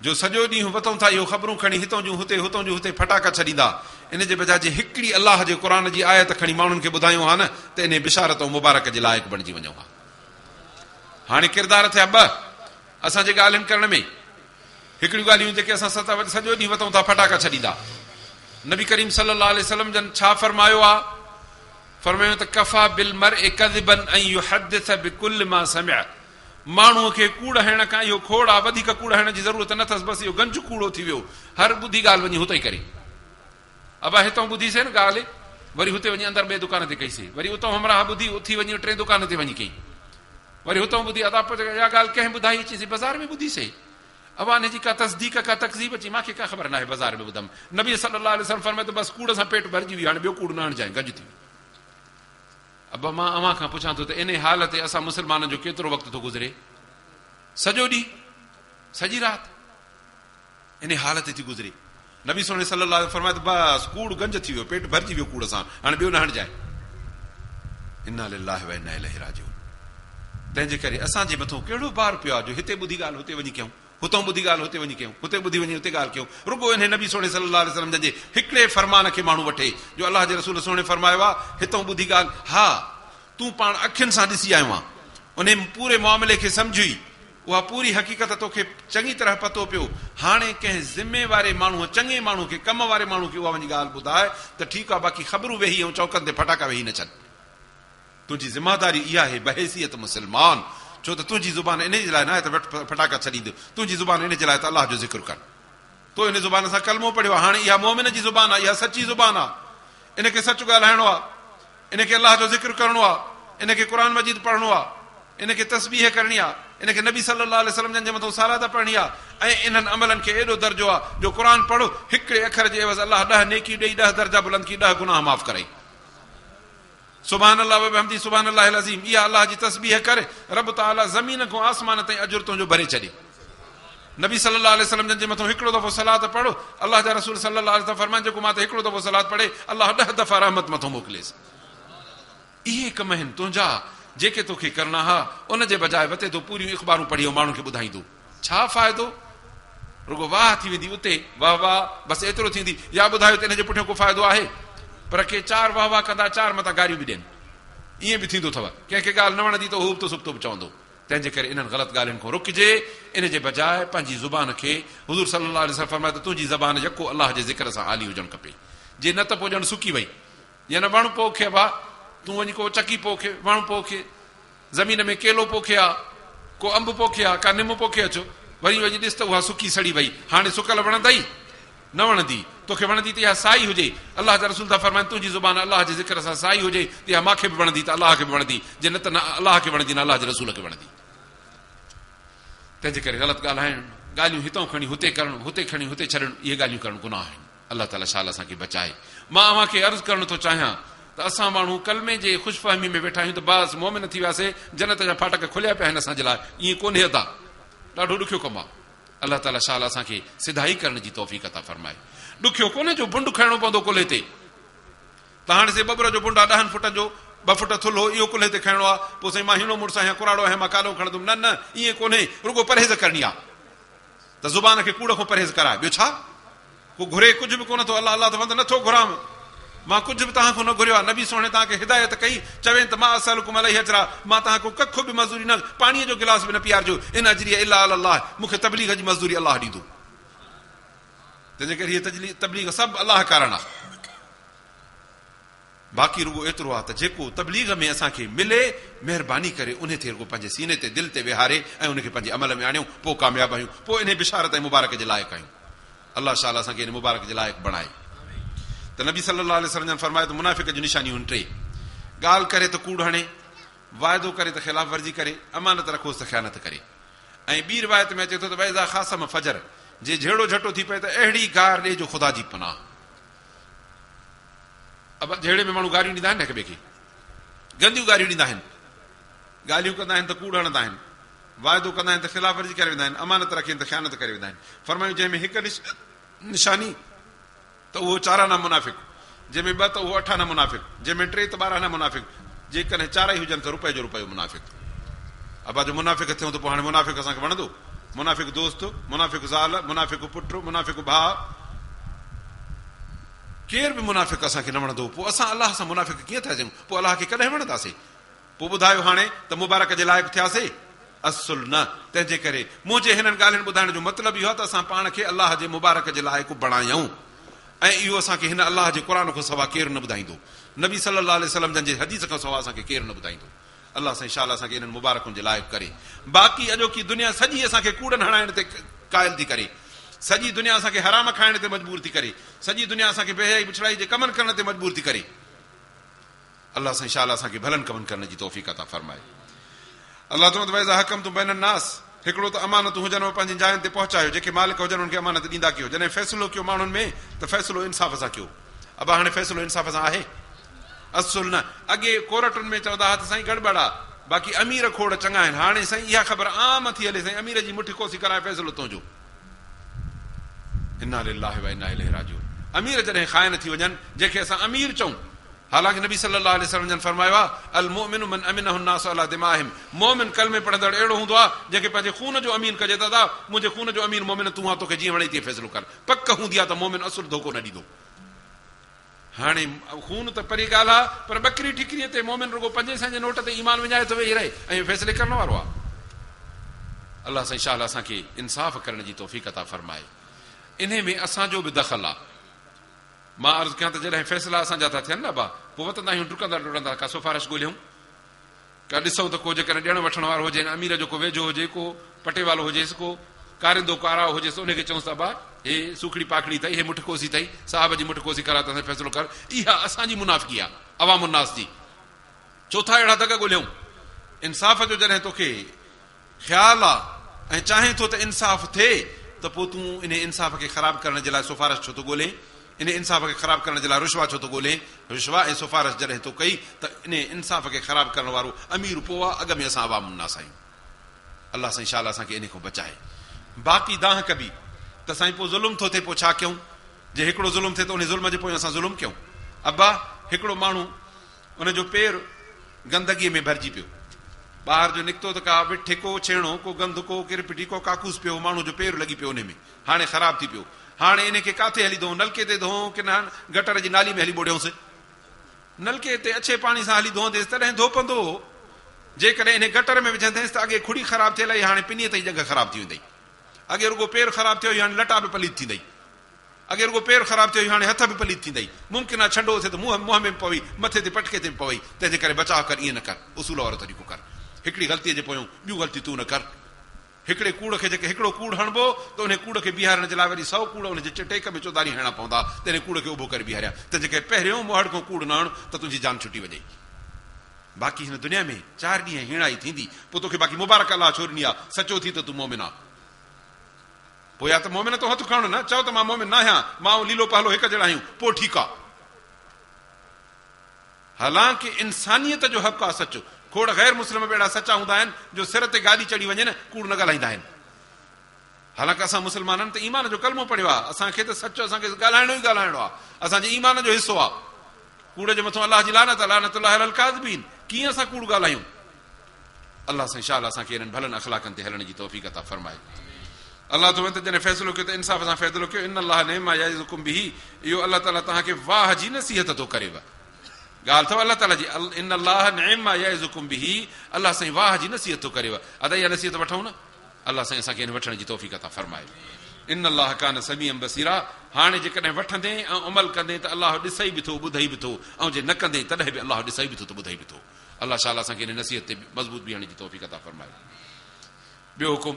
जो सॼो ॾींहुं वतूं था इहो ख़बरूं खणी हितां जूं हुते, हुतां जूं हुते फटाका छॾींदा, इन जे बजाए जे हिकिड़ी अलाह जे क़ुर जी आयत खणी माण्हुनि खे ॿुधायूं हा न त इन बिशारत ऐं मुबारक जे लाइक़ु बणिजी वञूं हा। हाणे किरदार थिया ॿ असांजे ॻाल्हियुनि करण में। हिकिड़ियूं ॻाल्हियूं जेके असां सॼो ॾींहुं वतूं था फटाका छॾींदा। नबी करीम सल्लल्लाहु अलैहि वसल्लम जन छा फरमायो आहे? फरमायो त कफ़ा बिल मरइ कज़िबन अन युहद्दिस बिकुल्ल मा समिअ। माण्हूअ खे कूड़ हणण खां इहो खोड़ आहे, वधीक कूड़ हणण जी ज़रूरत न अथसि, बसि इहो गंज कूड़ो थी वियो, हर ॿुधी ॻाल्हि वञी हुते ई करे। अबा हितां ॿुधीसीं न ॻाल्हि, वरी हुते वञी अंदरि ॿिए दुकान ते कईसीं, वरी उतां हमराह ॿुधी उथी वञी टे दुकान ते वञी कई, वरी हुतां ॿुधी अदा इहा ॻाल्हि कंहिं ॿुधाई अचीसीं बाज़ार में ॿुधीसीं। अबा इन जी का तस्दीक का तकज़ीब अची, मूंखे का ख़बर न आहे, बाज़ार में ॿुधमि। नबी सल्लल्लाहु अलैहि वसल्लम फरमाए त बसि कूड़ सां पेट भरिजी वियो, हाणे ॿियो कूड़ न हणजांइ, गंज थी वियो। अबा मां अव्हां खां पुछां थो त इन हालत ते असां मुस्लमाननि जो केतिरो वक़्तु थो गुज़रे? सॼो ॾींहुं, सॼी राति इन हालत थी गुज़रे। नबी सोने सल्लल्लाहु अलैहि वसल्लम फरमाए त बसि कूड़ गंज थी वियो, पेट भरिजी वियो कूड़ सां, हाणे ॿियो न हणजांइ। इन्ना लिल्लाहि व इन्ना इलैहि राजिऊन। तंहिंजे करे असांजे मथां कहिड़ो बार पियो आहे जो हिते ॿुधी ॻाल्हि हुते वञी कयूं, हुतां ॿुधी ॻाल्हि हुते वञी कयूं, हुते ॿुधी वञी हुते ॻाल्हि कयूं। रुगो इन नबी सोने सल्लल्लाहु अलैहि वसल्लम जे हिकिड़े फरमान खे माण्हू वठे जो अलाह जे रसूल सोने फरमायो आहे, हितां ॿुधी ॻाल्हि, हा तूं पाण अखियुनि सां ॾिसी आयो आहे, उन पूरे मामले खे सम्झी, उहा पूरी हक़ीक़त तोखे चङी तरह पतो पियो। हाणे कंहिं ज़िमे वारे माण्हूअ, चङे माण्हू खे, कम वारे माण्हू खे उहा वञी ॻाल्हि ॿुधाए त ठीकु आहे, बाक़ी ख़बरूं वेही ऐं चौकनि ते फटाका वेही न छॾ। तुंहिंजी ज़िमेदारी इहा आहे बहैसियत मुस्लमान, छो त तुंहिंजी ज़ुबान इन जे लाइ न आहे त फटाका छॾींदो, तुंहिंजी ज़ुबान इन जे लाइ त अलाह जो ज़िक्र कर। तो इन ज़ुबान सां कलमो पढ़ियो आहे, हाणे इहा मोमिन जी ज़ुबान आहे, इहा सची ज़ुबान आहे, इनखे सच ॻाल्हाइणो आहे, इनखे अलाह जो ज़िक्र करणो आहे, इनखे क़ुर मजीद पढ़णो आहे, इनखे तस्बीह करणी आहे, इनखे नबी सल्लल्लाहु अलैहि वसल्लम जे मथां साराद पढ़णी आहे। ऐं इन्हनि अमलनि खे एॾो दर्जो आहे जो क़ुर पढ़ो, हिकिड़े अखर जे एवज़ अलाह 10 नेकी ॾेई 10 दर्जा बुलंद की 10 गुनाह माफ़ करे। सुभान अल्लाह व बिहम्दी सुभान अल्लाहिल अज़ीम, इहा अलाह जी तस्बीह करे, रब ताला ज़मीन खां आसमान ताईं अजुर तुंहिंजो भरे छॾे। नबी सल्लल्लाहु अलैहि वसल्लम जे मथां हिकिड़ो दफ़ो सलात पढ़ो, अलाह जा रसूल सल्लल्लाहु अलैहि वसल्लम फरमाइनि जेको मां ते हिकिड़ो दफ़ो सलात पढ़े अलाह 10 दफ़ा रहमत मथां मोकिलेसि। इहे कम आहिनि तुंहिंजा जेके तोखे करणा हा, उन जे बजाए वते तो पूरियूं इख़बारूं पढ़ी ऐं माण्हुनि खे ॿुधाईंदो, छा फ़ाइदो? रुगो वाह थी वेंदी उते, वाह वाह बसि एतिरो थींदी, या ॿुधायो त इन जे पुठियां को फ़ाइदो आहे? पर के 4 वाह वाह कंदा, 4 मथां गारियूं बि ॾियनि, ईअं बि थींदो अथव। कंहिंखे ॻाल्हि न वणंदी त हू बि सुप्तो बि चवंदो। तंहिंजे करे इन्हनि ग़लति ॻाल्हियुनि खां रुकिजे। इन जे बजाए पंहिंजी ज़ुबान खे हुज़ूर सल्लल्लाहु अलैहि वसल्लम फरमाए त तुंहिंजी ज़बान यको अलाह जे ज़िक्र सां आली हुजणु खपे। जे न त पोइ ॼण सुकी वई, या न वणु पोखे बा, तूं वञी को चकी पोखे, वणु पोखे, ज़मीन में केलो पोखे आहे, को अंब पोखे आहे, का निम पोखे अचो, वरी वञी ॾिस त उहा सुकी सड़ी वई। हाणे सुकल वणंदई? न वणंदी। तोखे वणंदी त इहा साई हुजे, अलाह जा रसूल था फरमाइनि तुंहिंजी ज़ुबान अलाह जे ज़िक्र सां साई हुजे त इहा मूंखे बि वणंदी त अलाह खे बि वणंदी, जे न त न अलाह खे वणंदी न अलाह जे रसूल खे वणंदी। तंहिंजे करे ग़लति ॻाल्हाइणु, ॻाल्हियूं हितां खणी हुते करणु, हुते खणी हुते छॾणु, इहे ॻाल्हियूं करणु गुनाह आहिनि। अलाह ताला शाल असांखे बचाए। मां अव्हांखे अर्ज़ु करणु थो चाहियां त असां माण्हू कलमे जे ख़ुशफ़हमी में वेठा आहियूं त बसि मोमिन थी वियासीं, जन्नत जा फाटक खुलिया पिया आहिनि असांजे लाइ, ईअं कोन्हे अदा, ॾाढो ॾुखियो कमु आहे। अलाह ताला शाल असांखे सिधाई करण जी तौफ़ीक़ अता फरमाए। ॾुखियो कोन्हे जो बुंड खणणो पवंदो कुल्हे ते, त हाणे से बबर जो बुंड आहे 10 फुट जो, 2 फुट थुल्हो, इहो कुल्हे ते खणणो आहे, पोइ साईं मां हिनो मुड़ुसु आहियां, कुराड़ो आहियां, मां कालो खणंदुमि, न न ईअं कोन्हे। रुगो परहेज़ करणी आहे त ज़ुबान खे कूड़ खां परहेज़ कराए, ॿियो छा? को घुरे कुझु बि कोन थो, अलाह अलाह त वंद नथो घुरां, मां कुझु बि तव्हां खां न घुरियो आहे। नबी सोणे तव्हांखे हिदायत कई, चवे त मां असलकुम अलैहि अजरा, मां तव्हां खां कखु बि मज़दूरी न, पाणीअ जो गिलास बि न पीआरिजो, इन अजरी इल्ला अलाह, मूंखे तबलीग जी मज़दूरी अलाह ॾींदो। तंहिंजे करे हीअ तबलीग सभु अलाह कारण आहे। बाक़ी रुगो एतिरो आहे त जेको तबलीग में असांखे मिले, महिरबानी करे उन ते रुगो पंहिंजे सीने ते दिलि ते विहारे ऐं उनखे पंहिंजे अमल में आणियूं, पोइ कामयाबु आहियूं, पोइ इन बिशारत ऐं मुबारक जे लाइक़ु आहियूं। अलाह शाल असांखे इन मुबारक जे लाइक़ु बणाए। त नबी सल्लल्लाहु अलैहि वसल्लम फरमाए त मुनाफ़िक जूं निशानियूं 3, ॻाल्हि करे त कूड़ हणे, वाइदो करे त ख़िलाफ़ वर्जी करे, अमानत रखोसि त ख़यानत करे। ऐं ॿी रिवायत में अचे थो त वैज़ा ख़ासम फजर, जे झेड़ो झटो थी पए त अहिड़ी गार ॾे जो ख़ुदा जी पनाह। अब झेड़े में माण्हू गारियूं ॾींदा आहिनि न हिक ॿिए खे, गंदियूं गारियूं ॾींदा आहिनि, ॻाल्हियूं कंदा आहिनि त कूड़ हणंदा आहिनि, वाइदो कंदा आहिनि त ख़िलाफ़ वर्जी करे वेंदा आहिनि, अमानत रखनि त ख़यानत करे वेंदा आहिनि। फरमायूं जंहिंमें हिकु निशानी त उहो 4 आना मुनाफ़िक, जंहिंमें 2 त उहो 8 आना मुनाफ़िक, जंहिंमें 3 त 12 आना मुनाफ़िक, जेकॾहिं 4 ई हुजनि त रुपए जो रुपयो मुनाफ़िक। अबा जो मुनाफ़िक थियूं त पोइ हाणे मुनाफ़िक असांखे वणंदो? मुनाफ़िक दोस्त, मुनाफ़िक ज़ाल, मुनाफ़िक पुट, मुनाफ़िक भाउ, केर बि मुनाफ़िक असांखे न वणंदो। पोइ असां अलाह सां मुनाफ़िक कीअं था थियूं? पोइ अलाह खे कॾहिं वणंदासीं? पोइ ॿुधायो हाणे त मुबारक जे लाइक़ु थियासीं? असुल न। तंहिंजे करे मुंहिंजे हिननि ॻाल्हियुनि ॿुधाइण जो मतिलबु इहो आहे त असां पाण खे अलाह जे मुबारक जे लाइक़ु बणायूं, ऐं इहो असांखे हिन अलाह जे क़ुर खां सवाइ केरु न ॿुधाईंदो, नबी सल्लल्लाहु अलैहि वसल्लम जन जे हदीस खां सवाइ असांखे केरु न ॿुधाईंदो। अलाह सां इंशाअल्लाह असांखे इन्हनि मुबारकुनि जे लाइक़ु करे। बाक़ी अॼोकी दुनिया सॼी असांखे कूड़नि हणाइण ते क़ाइल थी करे, सॼी दुनिया असांखे हराम खाइण ते मजबूर थी करे, सॼी दुनिया असांखे बेहयाई बिछड़ाई जे कमनि करण ते मजबूर थी करे। अलाह सां इंशाअल्लाह असांखे भलनि कमनि करण जी तौफ़ीक़ अता फरमाए। अलाह तुम वैज़ा हकम तूं बैन नास, हिकिड़ो त अमानतूं हुजनि पंहिंजी जायुनि ते पहुचायो, जेके मालिक हुजनि उनखे अमानत ॾींदा कयो। जॾहिं फ़ैसिलो कयो माण्हुनि में त फ़ैसिलो इंसाफ़ सां कयो। अब हाणे फ़ैसिलो इंसाफ़ सां आहे? असुल न। अॻे कोर्टुनि में चवंदा हुआ त साईं गड़बड़ आहे, बाक़ी अमीर खोड़ चङा आहिनि। हाणे साईं इहा ख़बर आम थी हले, साईं अमीर जी मुठी कोसी कराए फ़ैसिलो तुंहिंजो। इन्ना लिल्लाहि व इन्ना इलैहि राजिऊन। अमीर जॾहिं ख़ाइन थी वञनि, जंहिंखे असां अमीर चऊं, हालांकि नबी सल्लल्लाहु अलैहि वसल्लम जन फरमायो आहे अल मुमिनु मन अमिनहु नास अला दिमाहिम, मोमिन कलमे पढ़ंदड़ अहिड़ो हूंदो आहे जंहिंखे पंहिंजे खून जो अमीन कजे त दादा मुंहिंजे खून जो अमीन मोमिन तूं आहे, तोखे जीअं वणे तीअं फ़ैसिलो कर। पक हूंदी आहे त मोमिन असुल धोखो न ॾींदो। हाणे खून त परी ॻाल्हि आहे, पर ॿकरी ठिकरीअ ते मोमिन रुगो 5 सै जे नोट ते ईमान विञाए थो वेही रहे ऐं फ़ैसिले करण वारो आहे। अलाह सां इंशाअल्लाह असांखे इंसाफ़ करण जी तौफ़ीक़ अता फरमाए। इन में असांजो बि दख़ल आहे। मां अर्ज़ु कयां त जॾहिं फ़ैसिला असांजा था थियनि न बा, पोइ वतंदा आहियूं डुकंदा डुकंदा का सिफ़ारिश ॻोल्हियूं, का ॾिसूं त को जेकॾहिं ॾियण वठण वारो हुजे, अमीर जो को वेझो हुजे, को पटे वारो हुजेसि, को कारिंदो काराओ हुजेसि, उनखे चऊंसि था बा हे सुखड़ी पाखड़ी अथई, हे मुठ कोसी अथई, साहब जी मुठ कोसी करा त फ़ैसिलो कर। इहा असांजी मुनाफ़िकी आहे अवामुन्नास जी। चोथा अहिड़ा दग ॻोल्हियूं। इंसाफ़ जो जॾहिं तोखे ख़्यालु आहे ऐं चाहे थो त इंसाफ़ थिए, त पोइ तूं इन इंसाफ़ खे ख़राबु करण जे लाइ सिफ़ारिश छो थो ॻोल्हे? इन इंसाफ़ खे ख़राबु करण जे लाइ रुशवा छो थो ॻोल्हे? रुशवा ऐं सिफ़ारिश जॾहिं तो कई त इन इंसाफ़ खे ख़राबु करण वारो अमीर पोइ आहे, अॻ में असां अवामुन्नास आहियूं। अलाह सां इंशाअल्लाह असांखे इन खां बचाए। बाक़ी दाह कबी त साईं पोइ ज़ुल्म थो थिए, पोइ छा कयूं? जे हिकिड़ो ज़ुल्म थिए त उन ज़ुल्म जे पोइ असां ज़ुल्म कयूं? अब्बा हिकिड़ो माण्हू उनजो पेरु गंदगीअ में भरिजी पियो, ॿाहिरि जो निकितो त का विठे को छेणो को गंद को किरपिटी को काकूस पियो, माण्हू जो पेरु लॻी पियो उन में, हाणे ख़राबु थी पियो। हाणे इनखे किथे हली धोऊं? नलके ते धोऊं की न गटर जी नाली में हली ॿोड़ियोसि? नलके ते अछे पाणी सां हली धोअंदेसि तॾहिं धोपंदो। जेकॾहिं इन गटर में विझंदेसि त अॻे खुड़ी ख़राबु थियल आई, हाणे पिनीअ ताईं जॻह ख़राबु थी वेंदी। अॻे रुगो पेरु ख़राबु थियो, हाणे लटा बि पलीत थींदई। अॻे रुगो पेरु ख़राबु थियो, हाणे हथ बि पलीत थींदई। मुमकिन आहे छंडो थिए त मुंहं में पवई, मथे ते पटके ते पवई। तंहिंजे करे बचाव कर, ईअं न कर, उसूल वारो तरीक़ो कर। हिकिड़ी ग़लतीअ जे पोयूं ॿियूं ग़लती तूं न कर। हिकिड़े कूड़ खे जेके हिकिड़ो कूड़ हणबो त उन कूड़ खे बीहारण जे लाइ वरी 100 कूड़ उनजे टेक में चौधारी हणणा पवंदा, तंहिं कूड़ खे उभो करे बीहारिया। तंहिंजे करे पहिरियों मुहड़ खां कूड़ न हण त तुंहिंजी जान छुटी वञे। बाक़ी हिन दुनिया में 4 ॾींहं हिणाई थींदी, पोइ तोखे बाक़ी मुबारक अलाह छो ॾिनी आहे? सचो थी त तूं मोमिन आहे। पोइ या त मोमिन तो हथ खणो न, चओ त मां मोमिन न आहियां, मां लीलो पहलो हिकु जहिड़ा आहियूं, पोइ ठीकु आहे। हालांकि इंसानियत जो हक़ आहे सचो। खोड़ गैर मुस्लिम अहिड़ा सचा हूंदा आहिनि जो सिर ते गाॾी चढ़ी वञे न कूड़ न ॻाल्हाईंदा आहिनि। हालांकि असां मुस्लमाननि त ईमान जो कलमो पढ़ियो आहे, असांखे त सचो असांखे ॻाल्हाइणो ई ॻाल्हाइणो आहे, असांजे ईमान जो हिसो आहे। कूड़ जे मथां अलाह जी लानत, लानतुल्लाह अलल काज़िबीन। कीअं असां कूड़ ॻाल्हायूं? अलाह सां इंशाअल्लाह असांखे इन्हनि भलनि अख़लाक़नि ते हलण जी तौफ़ीक़ अता फरमाए। अलाह तो त जॾहिं फ़ैसिलो कयो त इंसाफ़ सां फ़ैसिलो कयो। इन अलाह निअमा यइज़ुकुम बिही, इहो अलाह ताला तव्हांखे वाह जी नसीहत थो करेव। ॻाल्हि अथव अलाह ताला जी, इन अलाह निअमा यइज़ुकुम बिही, अलाह साईं वाह जी नसीहत थो करेव। अदा इहा नसीहत वठूं न, अलाह साईं असांखे इन वठण जी तौफ़ीक़ अता फरमाए। इन अलाह कान समीअम बसीरा। हाणे जेकॾहिं वठंदे ऐं अमल कंदे त अलाह ॾिसई बि थो, ॿुधई बि थो, ऐं जे न कंदे तॾहिं बि अलाह ॾिसई बि थो त ॿुधई बि थो। अलाह शाला असांखे इन नसीहत ते मज़बूत बीहण जी तौफ़ीक़ अता फरमाए। ॿियो हुकुम,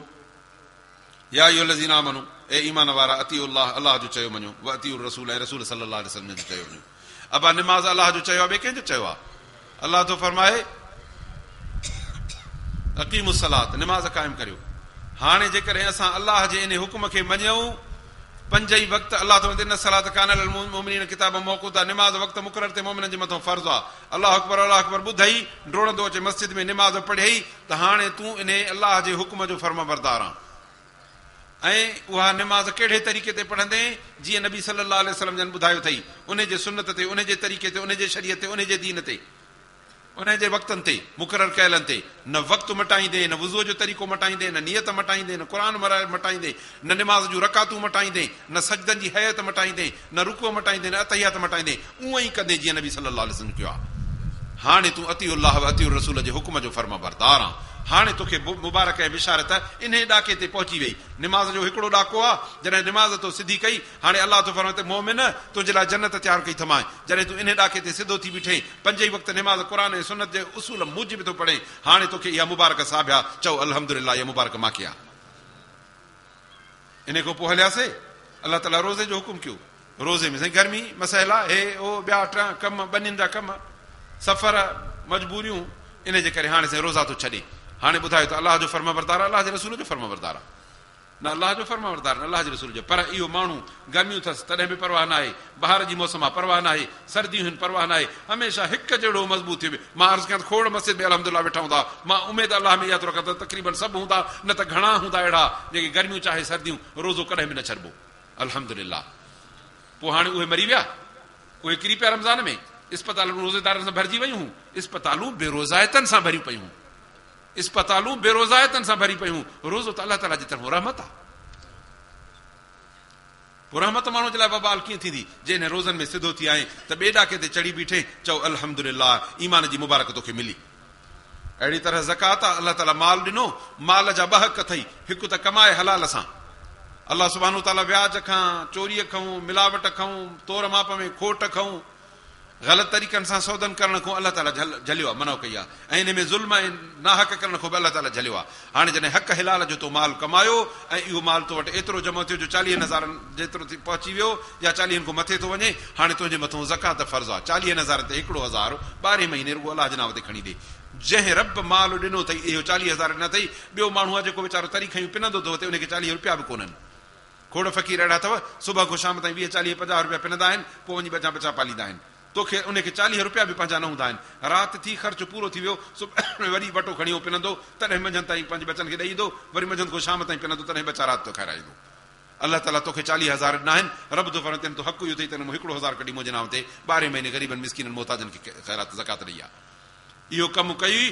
या अय्युहल्लज़ीना आमनू, ए ईमान वारा, अतीउल्लाह, अलाह जो चयो मञो, व अतीउर रसूल, ऐं रसूल सल्लल्लाहु अलैहि वसल्लम जो चयो मञो। अबा निमाज़ अलाह जो चयो आहे, ॿिए कंहिंजो चयो आहे? अलाह तो फरमाए अक़ीमुस सलात, निमाज़ क़ाइमु करियो। हाणे जेकॾहिं असां अलाह जे इन हुकुम खे मञूं, 5 ई वक़्त अलाह त इन सलात कानल मोमिनीन किताब मौक़ूता, निमाज़ वक़्त मुक़रर ते मोमिननि जे मथां फर्ज़ आहे। अलाह अकबर ॿुधई, डोड़ंदो अचे मस्जिद में निमाज़ पढ़ियई त हाणे तूं इन अलाह जे हुकुम जो फर्माबरदार आहीं। ऐं उहा निमाज़ कहिड़े तरीक़े ते पढ़ंदे, जीअं नबी सल्लल्लाहु अलैहि वसल्लम जन ॿुधायो अथई, उन जे सुन्नत ते, उन जे तरीक़े ते, उन जे शरीयत ते, उन जे दीन ते, उन जे वक़्तनि ते, मुक़ररु कयलनि ते। न वक़्तु मटाईंदे, न वुज़ूअ जो तरीक़ो मटाईंदे, न नियत मटाईंदे, न क़ुर मटाईंदे, न निमाज़ जूं रकातूं मटाईंदे, न सजदनि जी हयत मटाईंदे, न रुकुअ मटाईंदे, न अतहियात मटाईंदे, उअं ई कंदे जीअं नबी सल्लल्लाहु अलैहि वसल्लम कयो आहे। हाणे तूं अतीउल्लाह व अतीउर रसूल जे हुकुम जो फर्माबरदार आहीं। हाणे तोखे मुबारक ऐं बिशारत इन ॾाके ते पहुची वई। निमाज़ जो हिकिड़ो ॾाको आहे, जॾहिं निमाज़ तो सिधी कई, हाणे अलाह तो फरमाए मोमिन तुंहिंजे लाइ जन्नत तयारु कई थमाए। जॾहिं तूं इन ॾाके ते सिधो थी बीठे, 5 ई वक़्त निमाज़ क़ुर ऐं सुन्नत जे उसूल मूजिब थो पढ़े, हाणे तोखे इहा मुबारक साबिया। चओ अल्हम्दुलिल्लाह, इहा मुबारक मांखे आहे। इन खां पोइ हलियासीं, अलाह ताला रोज़े जो हुकुम कयो। रोज़े में साईं गर्मी मसइला, हे ओ ॿिया टियां कम, ॿनियुनि जा कम, सफ़र, मजबूरियूं, इन जे करे हाणे साईं रोज़ा थो छॾे। हाणे ॿुधायो त अलाह जो फर्माबरदार आहे, अलाह जे रसूल जो फर्माबरदार आहे? न अलाह जो फर्माबरदार, न अलाह जे रसूल जो। पर इहो माण्हू गर्मियूं अथसि तॾहिं बि परवाह न आहे, बहार जी मौसम आहे परवाह न आहे, सर्दियूं आहिनि परवाह न आहे, हमेशह हिकु जहिड़ो मज़बूत थियो। मां अर्ज़ु कयां खोड़ मस्जिद में अल्हम्दुलिल्लाह वेठा हूंदा, मां उमेद अलाह में इहा थो रखां त तक़रीबन सभु हूंदा, न त घणा हूंदा अहिड़ा जेके गर्मियूं चाहे सर्दियूं रोज़ो कॾहिं बि न छॾिबो। अल्हम्दुलिल्लाह। पोइ हाणे उहे मरी विया, उहे किरी पिया रमज़ान में, इस्पतालूं रोज़ेदारनि सां भरिजी वियूं, इस्पतालूं बेरोज़ायतनि सां भरियूं पियूं, इस्पतालूं बेरोज़ायतनि सां भरी पियूं। रोज़ो त अलाह ताला जी तरफ़ रहमत आहे। पोइ रहमत माण्हू जे लाइ बबाल कीअं थींदी? जंहिं रोज़नि में सिधो थी आए त ॿिए ॾाके ते चढ़ी बीठे, चओ अल्हम्दुलिल्लाह, ईमान जी मुबारक तोखे मिली। अहिड़ी तरह ज़कात आहे, अलाह ताला माल ॾिनो, माल जा 2 हक़ अथई। हिकु त कमाए हलाल सां, अलाह सुब्हानो ताला व्याज खां, चोरीअ खां, मिलावट खां, तोर माप में खोट खां, ग़लति तरीक़नि सां सौदन करण खां अलाह ताला झलियो आहे, मना कई आहे। ऐं इन में ज़ुल्म ऐं नाहक करण खां बि अलाह ताला झलियो आहे। हाणे जॾहिं हक़ हिलाल जो तो माल कमायो ऐं इहो माल तो वटि एतिरो जमा थियो जो 40,000 जेतिरो पहुची वियो या 40 खां मथे थो वञे, हाणे तुंहिंजे मथां ज़कात फर्ज़ आहे। 40,000 ते 1,000 12 महीने रुॻो अलाह जे नाव ते खणी ॾे। जंहिं रब माल ॾिनो अथई, इहो 40,000 न अथई, ॿियो माण्हू आहे जेको वीचारो तरी खयूं पिनंदो थो, उनखे 40 रुपया बि कोन्हनि। खोड़ फ़क़ीर अहिड़ा अथव, सुबुह खां शाम ताईं 20, 40, 50 रुपया पिनंदा आहिनि, पोइ वञी बचा पालींदा आहिनि। तोखे उनखे 40 रुपया बि पंहिंजा न हूंदा आहिनि। राति थी ख़र्च पूरो थी वियो, सुबुह में वरी वटो खणी पिनंदो, तॾहिं मंझंदि ताईं पंहिंजे बचनि खे ॾेई ईंदो, वरी मंझंदि खां शाम ताईं पिनंदो, तॾहिं बचा राति तो खाराईंदो। अलाह ताला तोखे 40,000 न आहिनि, रब तो फरमाए तो हक़ इहो अथई त 1,000 कढी मुंहिंजे नाम ते 12 महीने ग़रीबनि मिस्किननि मोहताजनि खे ख़ैरात ज़कात ॾेई आहे। इहो कमु कई,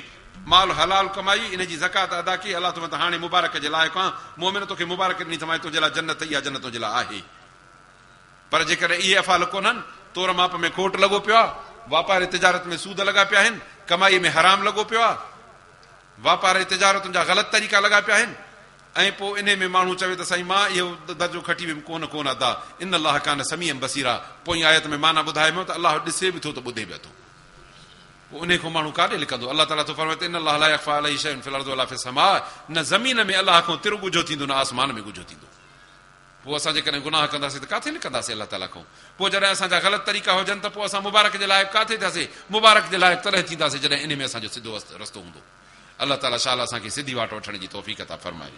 माल हलाल कमाई, इन जी ज़कात अदा कई। अलाह तो हाणे मुबारक जे लाइक़ु आहे, मोमिन तोखे मुबारक ॾिनी थमाए, तुंहिंजे लाइ जन्नत, इहा जन्नत तुंहिंजे लाइ आहे। पर जेकॾहिं इहे अफ़ाल कोन्हनि, तोर माप में खोट लॻो पियो आहे, वापार तिजारत में सूद लॻा पिया आहिनि, कमाई में हराम लॻो पियो आहे, वापार तिजारतुनि जा ग़लति तरीक़ा लॻा पिया आहिनि, ऐं पोइ इन में माण्हू चवे त साईं मां इहो दर्जो खटी वियुमि, कोन अदा। इन अलाह कान समीअम बसीरा। पोइ आयत में माना ॿुधायो त अलाह ॾिसे बि थो त ॿुधे बि थो। पोइ उन खां माण्हू काॾे लिखंदो? अलाह ताला तो फरमाए इन अलाह ला यख़्फ़ा अलैहि शैउन फ़िल अर्ज़ि वला फ़िस समा। न ज़मीन में अलाह खां तिर ॻुझो थींदो, न आसमान में ॻुझो थींदो। पोइ असां जेकॾहिं गुनाह कंदासीं त किथे लिखंदासीं अलाह ताला खां? पोइ जॾहिं असांजा ग़लति तरीक़ा हुजनि त पोइ असां मुबारक जे लाइक़ु किथे थियासीं? मुबारक जे लाइक़ु तॾहिं थींदासीं जॾहिं इन में असांजो सिधो रस्तो हूंदो। अलाह ताला शाला असांखे सिधी वाट वठण जी तौफ़ीक़ अता फरमाए।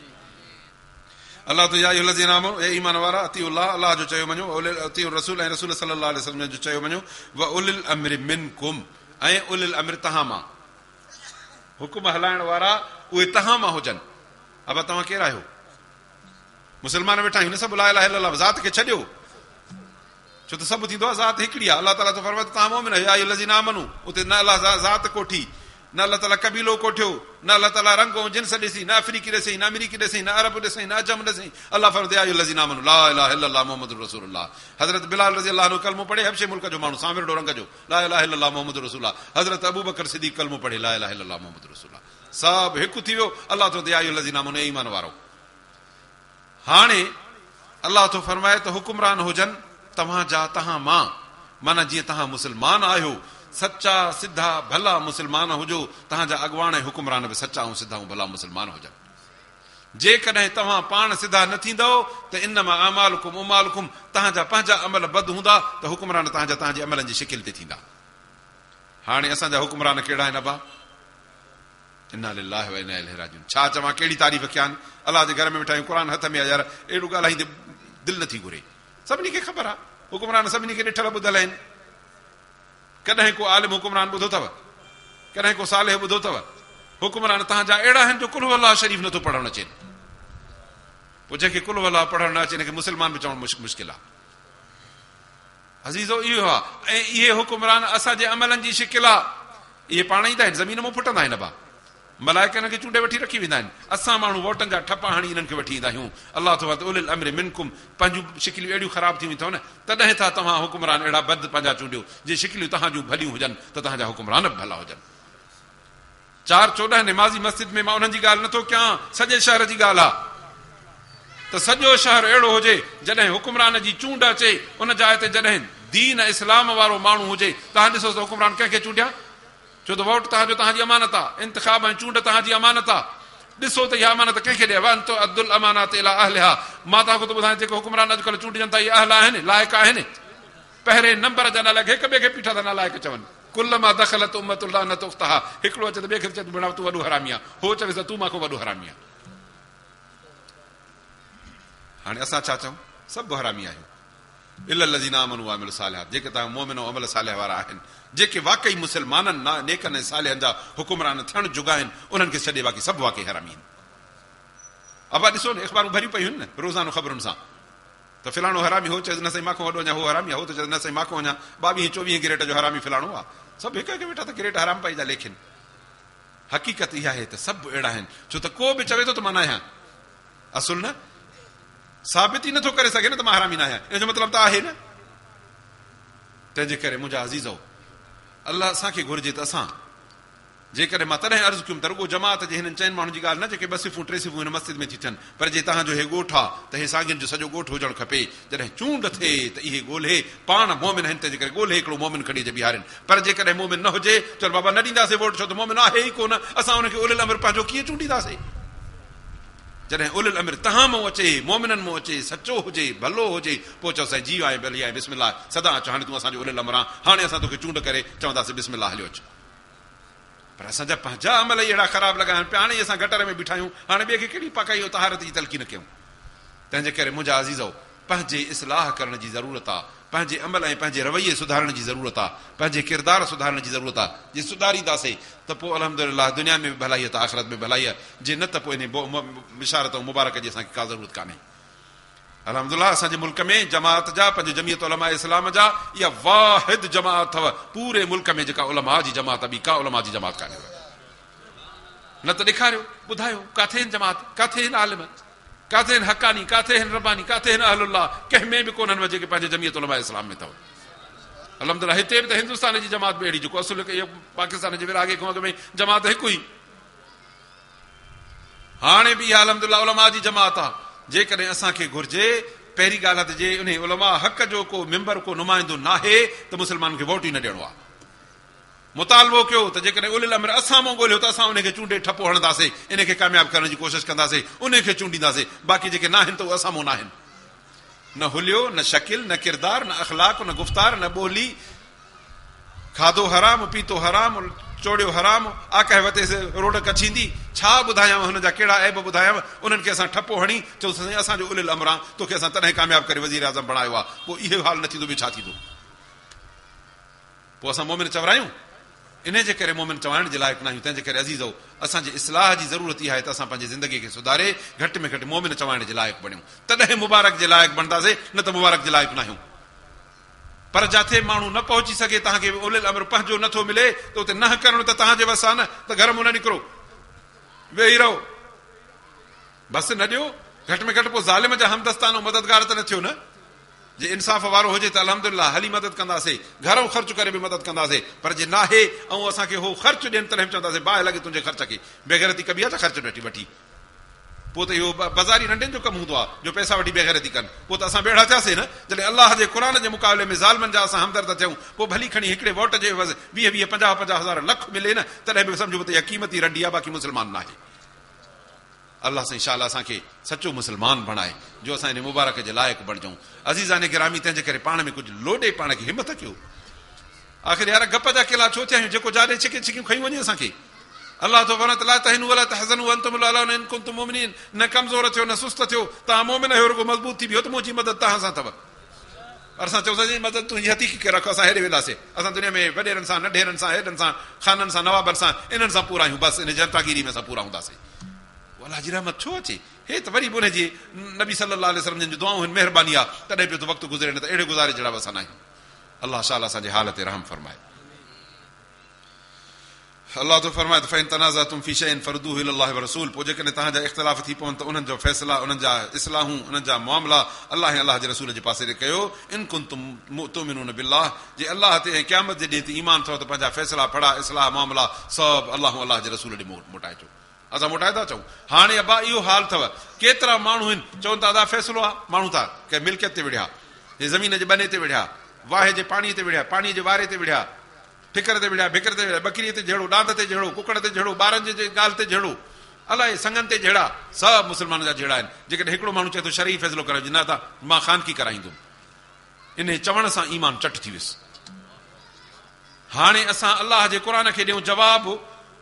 अलाह तो या अय्युहल्लज़ीना आमनू, ए ईमान वारा, अतीउल्लाह, अलाह जो चयो मञो, अतीउर रसूल, ऐं रसूल सल्लल्लाहु अलैहि वसल्लम जो चयो मञो, व उलिल अम्रि मिनकुम, ऐं उलिल अम्र तहां मां, हुकुम हलाइण वारा उहे तहां मां हुजनि। अब तव्हां केरु आहियो? मुस्लमान वेठा आहियूं, सभु ला इलाहा इल्लल्लाह, ज़ात खे छॾियो, छो त सभु थींदो आहे, ज़ात हिकिड़ी आहे। अलाह ताला तो फरमाए तव्हां मोमिन आहियो, या अय्युहल्लज़ीना आमनू, उते न अलाह ज़ात कोठी, न अलाह ताला कबीलो कोठियो, न अलाह ताला रंग ऐं जिन्स ॾिसी, न अफ्रीकी ॾिसई, न अमेरिकी ॾिसई, न अरब ॾिसई, न अजम ॾिसई। अलाह फरमाए या अय्युहल्लज़ीना आमनू ला इलाहा इल्लल्लाह मुहम्मदुर रसूलुल्लाह। हज़रत बिलाल रज़ी अल्लाह अन्हु कलमो पढ़े, हबशे मुल्क जो माण्हू, सामिरडो रंग जो, ला इलाहा इल्लल्लाह मुहम्मदुर रसूलुल्लाह। हज़रत अबू बकर सिद्दीक़ कलमो पढ़े, ला इलाहा इल्लल्लाह मुहम्मदुर रसूलुल्लाह। सभु हिकु थी वियो। अलाह तो या अय्युहल्लज़ीना आमनू, ए ईमान वारो। हाणे अलाह तो फरमाए त हुकुमरान हुजनि तव्हांजा, तव्हां मां, माना जीअं तव्हां मुस्लमान आहियो, सचा सिधा भला मुस्लमान हुजो, तव्हांजा अॻुवान ऐं हुकुमरान बि सचा ऐं सिधा ऐं भला मुस्लमान हुजनि। जेकॾहिं तव्हां पाण सिधा न थींदव त इन मां अमालुकुम उमालुकुम, तव्हांजा पंहिंजा अमल बद हूंदा त हुकुमरान तव्हांजे अमलनि जी शिकिल ते थींदा। हाणे असांजा हुकुमरान कहिड़ा आहिनि? अबा इन्ना लिल्लाहि व इन्ना इलैहि राजिऊन। छा चवां, कहिड़ी तारीफ़ कयां। अलाह जे घर में वेठा आहियूं, क़ुर हथ में आहे यार, अहिड़ो ॻाल्हाईंदे दिलि नथी घुरे। सभिनी खे ख़बर आहे हुकुमरान सभिनी खे ॾिठल ॿुधल आहिनि। कॾहिं को आलिम हुकुमरान ॿुधो अथव? कॾहिं को सालेह ॿुधो अथव? हुकुमरान तव्हांजा अहिड़ा आहिनि जो कुल वल्लाह शरीफ़ नथो पढ़णु अचे। पोइ जंहिंखे कुल वल्लाह पढ़णु न अचे हिनखे मुस्लमान बि चवणु मुश्किल आहे। अज़ीज़ो इहो आहे। ऐं इहे हुकुमरान असांजे अमलनि जी शिकिल आहे। इहे पाण ईंदा आहिनि, ज़मीन मां फुटंदा आहिनि। बा मलाइक हिनखे चूंडे वठी रखी वेंदा आहिनि। असां माण्हू वोटनि जा ठपा हणी हिननि खे वठी ईंदा आहियूं। अलाह तो उलिल अम्र मिनकुम, पंहिंजूं शिकिलियूं अहिड़ियूं ख़राब थी वेंदियूं अथव न, तॾहिं था तव्हां हुकुमरान अहिड़ा बद पंहिंजा चूंडियो जे शिकिलियूं तव्हां जूं भलियूं हुजनि त तव्हांजा हुकुमरान बि भला हुजनि। 4-14 निमाज़ी मस्जिद में मां उन्हनि जी ॻाल्हि नथो कयां, सॼे शहर जी ॻाल्हि आहे। त सॼो शहर अहिड़ो हुजे जॾहिं हुकुमरान जी चूंड अचे, उन जाइ ते जॾहिं दीन इस्लाम वारो माण्हू हुजे, तव्हां ॾिसो त हुकुमरान कंहिंखे चूंडिया? छो त वोट तव्हांजो तव्हांजी अमानत आहे, इंतिखाब ऐं चूंड तव्हांजी अमानत आहे। ॾिसो त इहा अमानत कंहिंखे ॾिए? वन तो अब्दुल अमानत इला अहलिहा। मां तव्हांखे थो ॿुधायां, जेके हुकुमरान अॼुकल्ह चूंडिजनि था इहे अहल आहिनि, लाइक़ आहिनि। पहिरें नंबर जा नालाइक़, हिक ॿिए खे पीठा था नालाइक़ चवनि। कुल मां दख़लत उम्मतुल लानत उख्तहा। हिकिड़ो अचे त ॿिए खे चए भेण तूं वॾो हरामी आहे, हो चवे त तूं मां को वॾो हरामी आहे। हाणे असां छा चऊं? सभु हरामी आहियूं। इल्लल लज़ीना आमनू व अमिलुस सालिहात, जेके तव्हां मोमिन ऐं अमल सालिह वारा आहिनि, जेके वाकई मुस्लमाननि नेकनि ऐं सालिहनि जा हुकुमरान थियणु जुगा आहिनि, उन्हनि खे छॾे बाक़ी सभु वाकई हरामी आहिनि। अबा ॾिसो न, अख़बारूं भरियूं पयूं आहिनि न रोज़ानो ख़बरुनि सां। त फिलाणो हरामी, हो चए न साईं मां खां वॾो अञा हो हरामी आहे, हो त चए न साईं मां खां अञा 22-24 गिरेट जो हरामी फिलाणो आहे। सभु हिक हिकु वेठा त गिरेट हराम पाई था लेखिन। हक़ीक़त इहा आहे त सभु अहिड़ा आहिनि। छो त को बि चवे थो त मां न आहियां, असुल न साबित ई नथो करे सघे न त मां हरामी न आहियां, इन जो मतिलबु त आहे न। तंहिंजे करे मुंहिंजा अज़ीज़ो, अलाह असांखे घुर्जे त असां जेकॾहिं मां तॾहिं अर्ज़ु कयुमि त रुॻो जमात जे हिननि 4 माण्हुनि जी ॻाल्हि न, जेके 2 सिफ़ूं 3 सिफ़ूं हिन मस्जिद में थी थियनि, पर जे तव्हांजो हे ॻोठ आहे त हे साॻियुनि जो सॼो ॻोठ हुजणु खपे। जॾहिं चूंड थिए त इहे ॻोल्हे, पाण मोमिन आहिनि तंहिंजे करे ॻोल्हे हिकिड़ो मोमिन खणी जे बीहारनि। पर जेकॾहिं मोमिन न हुजे, चल बाबा न ॾींदासीं वोट, छो त मोमिन आहे ई कोन, असां हुनखे उलिल अम्र पंहिंजो कीअं चूंडींदासीं? जॾहिं उलिल अम्र तव्हां मां अचे, मोमिननि मां अचे, सचो हुजे, भलो हुजे, पोइ चओ साईं जी आहे भली आहे, बिस्मिल्लाह सदा अचो, हाणे तूं असांजो उलिल अम्र आहे, हाणे असां तोखे चूंड करे चवंदासीं बिस्मिल्लाह हलियो अचु। पर असांजा पंहिंजा अमल ई अहिड़ा ख़राब लॻा आहिनि पिया। हाणे असां गटर में बीठा आहियूं, हाणे ॿिए खे कहिड़ी पकाई तहारत जी तलक़ी न कयूं। तंहिंजे करे मुंहिंजा अज़ीज़ो, पंहिंजे इस्लाह करण जी ज़रूरत आहे, पंहिंजे अमल ऐं पंहिंजे रवैये सुधारण जी ज़रूरत आहे, पंहिंजे किरदार सुधारण जी ज़रूरत आहे। जे सुधारींदासीं त पोइ अल्हम्दुलिल्लाह दुनिया में बि भलाई आहे त आख़िरत में भलाई आहे। जे न त पोइ इन बिशारत ऐं मुबारक जी असांखे का ज़रूरत कान्हे। अल्हम्दुलिल्लाह असांजे मुल्क में जमात जा, पंहिंजे जमियत उलमा इस्लाम जा, इहा वाहिद जमात अथव पूरे मुल्क में, जेका उलमा जी जमात ॿी का उलमा जी जमात कान्हे। न त ॾेखारियो, ॿुधायो किथे आहिनि जमात, किथे आहिनि आलिम, किथे आहिनि हक़ानी, किथे आहिनि रब्बानी, किथे आहिनि अहलुल्लाह? कंहिंमें बि कोन्हनि जेके पंहिंजे जमियत उलमा इस्लाम में अथव। अल्हम्दुलिल्लाह हिते बि त हिंदुस्तान जी जमात बि अहिड़ी, जेको असुल पाकिस्तान जे विरागे खां अॻु में जमात हिकु ई, हाणे बि इहा अल्हम्दुलिल्लाह उलमा जी जमात आहे। जेकॾहिं असांखे घुर्जे, पहिरीं ॻाल्हि आहे त जे उन उलमा हक़ जो को मेंबर, को नुमाइंदो न आहे त मुस्लमान खे वोट ई न ॾियणो आहे। मुतालबो कयो त जेकॾहिं उलिल अम्र असां मां ॻोल्हियो त असां उनखे चूंडे ठपो हणंदासीं, इनखे कामयाबु करण जी कोशिशि कंदासीं, उनखे चूंडींदासीं। बाक़ी जेके न आहिनि त उहे असां मां न आहिनि। न हुलियो, न शकिल, न किरदार, न अख़लाक, न गुफ़्तार, न ॿोली, खाधो हराम, पीतो हराम, चोड़ियो हराम, आकाए वतेसि रोड कछींदी। छा ॿुधायांव हुनजा कहिड़ा ऐब ॿुधायांव? उन्हनि खे असां ठपो हणी चओ साईं असांजो उलिल अम्र आहे, तोखे असां तॾहिं कामयाबु करे वज़ीर आज़म बणायो आहे। पोइ इहो हाल न थींदो, ॿियो छा थींदो? पोइ असां मोमिन चवरायूं? इन जे करे मोमिन चवाइण जे लाइक़ु न आहियूं। तंहिंजे करे अज़ीज़ो, असांजे इस्लाह जी ज़रूरत इहा आहे त असां पंहिंजी ज़िंदगीअ खे सुधारे घटि में घटि मोमिन चवाइण जे लाइक़ु बणियूं, तॾहिं मुबारक जे लाइक़ु बणंदासीं, न त मुबारक जे लाइक़ु न आहियूं। पर जिथे माण्हू न पहुची सघे, तव्हांखे उलिल अम्र पंहिंजो नथो मिले, त उते न करणो त तव्हांजे वस आहे न, त घर मां न निकिरो, वेही रहो, बसि न ॾियो। घटि में घटि पोइ ज़ालिम जा हमदस्तान ऐं मददगार त न थियो न। जे इंसाफ़ वारो हुजे त अल्हम्दुलिल्लाह हली मदद कंदासीं, घरों ख़र्च करे बि मदद कंदासीं। पर जे नाहे ऐं असांखे हो ख़र्च ॾियनि, तॾहिं चवंदासीं बाहि लॻे तुंहिंजे ख़र्च खे, बेग़ैरती कबी आहे त ख़र्च वठी। पोइ त इहो बाज़ारी नंढनि जो कमु हूंदो आहे जो पैसा वठी बेग़ैरती कनि। पोइ त असां बेड़ा थियासीं न। जॾहिं अलाह जे क़ुर जे मुक़ाबले में ज़ालिमनि जा असां हमदर्द थियूं, पोइ भली खणी हिकिड़े वोट जे 20-20, 50-50 हज़ार लख मिले न, तॾहिं बि सम्झो त इहा क़ीमती रंडी आहे, बाक़ी मुस्लमान न आहे। अलाह साईं इंशाअल्लाह असांखे सचो मुस्लमान बणाए, जो असां इन मुबारक जे लाइक़ु बणिजूं। अज़ीज़ाने गिरामी, तंहिंजे करे पाण में कुझु लोॾे, पाण खे हिमत कयो। आख़िर यार गप जा किला छो थिया आहियूं, जेको जाॾे छिके छिकियूं खई वञे असांखे। अलाह तो फरमाए ला तहिनु वला तहज़नु व अंतुम अल-अ'लाउना इन कुंतुम मुमिनीन। न कमज़ोर थियो न सुस्त थियो, तव्हां मोमिन आहियो, रुगो मज़बूत थी वियो त मुंहिंजी मदद तव्हां सां अथव। असां चऊंसीं मदद तुंहिंजी हथीकी खे रख, असां हेॾे वेंदासीं, असां दुनिया में वॾेरनि सां नंढेरनि सां हेॾनि सां ख़ाननि सां नवाबनि सां इन्हनि सां पूरा आहियूं, बसि इन जनतागिरी में असां पूरा हूंदासीं। अलाह जी रहमत छो अचे? हे त वरी बि उनजी नबी सल्लल्लाहु अलैहि वसल्लम जिन जूं दुआऊं आहिनि, महिरबानी आहे, तॾहिं बि त वक़्तु गुज़रे न त अहिड़े गुज़ारे जहिड़ा असां न आहियूं। अलाह शाला असांजे हाल ते रहम फरमाए। अलाह तो फरमाए फ़इन तनाज़अतुम फ़ी शैइन फ़रदूहु इलल्लाहि व रसूल। पोइ जेकॾहिं तव्हांजा इख़्तिलाफ़ थी पवनि त उन्हनि जो फ़ैसिला, उन्हनि जा इस्लाहूं, उन्हनि जा मामला अलाह ऐं अलाह जे रसूल जे पासे ॾे कयो। इन कुंतुम तुमिनून बिल्लाह, जे अलाह ते ऐं क़यामत जे ॾींहं ते ईमान अथव त पंहिंजा फ़ैसिला फड़ा, इस्लाह मामला सभु अलाह जे रसूल ॾे मोटाए अचो। असां मोटाए था चऊं। हाणे अबा इहो हाल अथव, केतिरा माण्हू आहिनि चवनि था अदा फ़ैसिलो आहे, माण्हू था कंहिं मिल्कियत ते विढ़िया, हे ज़मीन जे बने ते विढ़िया, वाहे जे पाणीअ ते विढ़िया, पाणीअ जे वारे ते विढ़िया, ठिकर ते विढ़िया, भिकर ते विढ़िया, बकरीअ ते जहिड़ो, ॾांद ते जहिड़ो, कुकड़ ते जहिड़ो, ॿारनि जे ॻाल्हि ते जहिड़ो, अलाए संगनि ते जहिड़ा, सभु मुस्लमान जा जहिड़ा आहिनि। जेकॾहिं हिकिड़ो माण्हू चए थो शरई फ़ैसिलो कराए, न त मां ख़ानकी कराईंदुमि, इन चवण सां ईमान चट थी वियुसि। हाणे असां अलाह जे क़ुर खे ॾियूं जवाबु।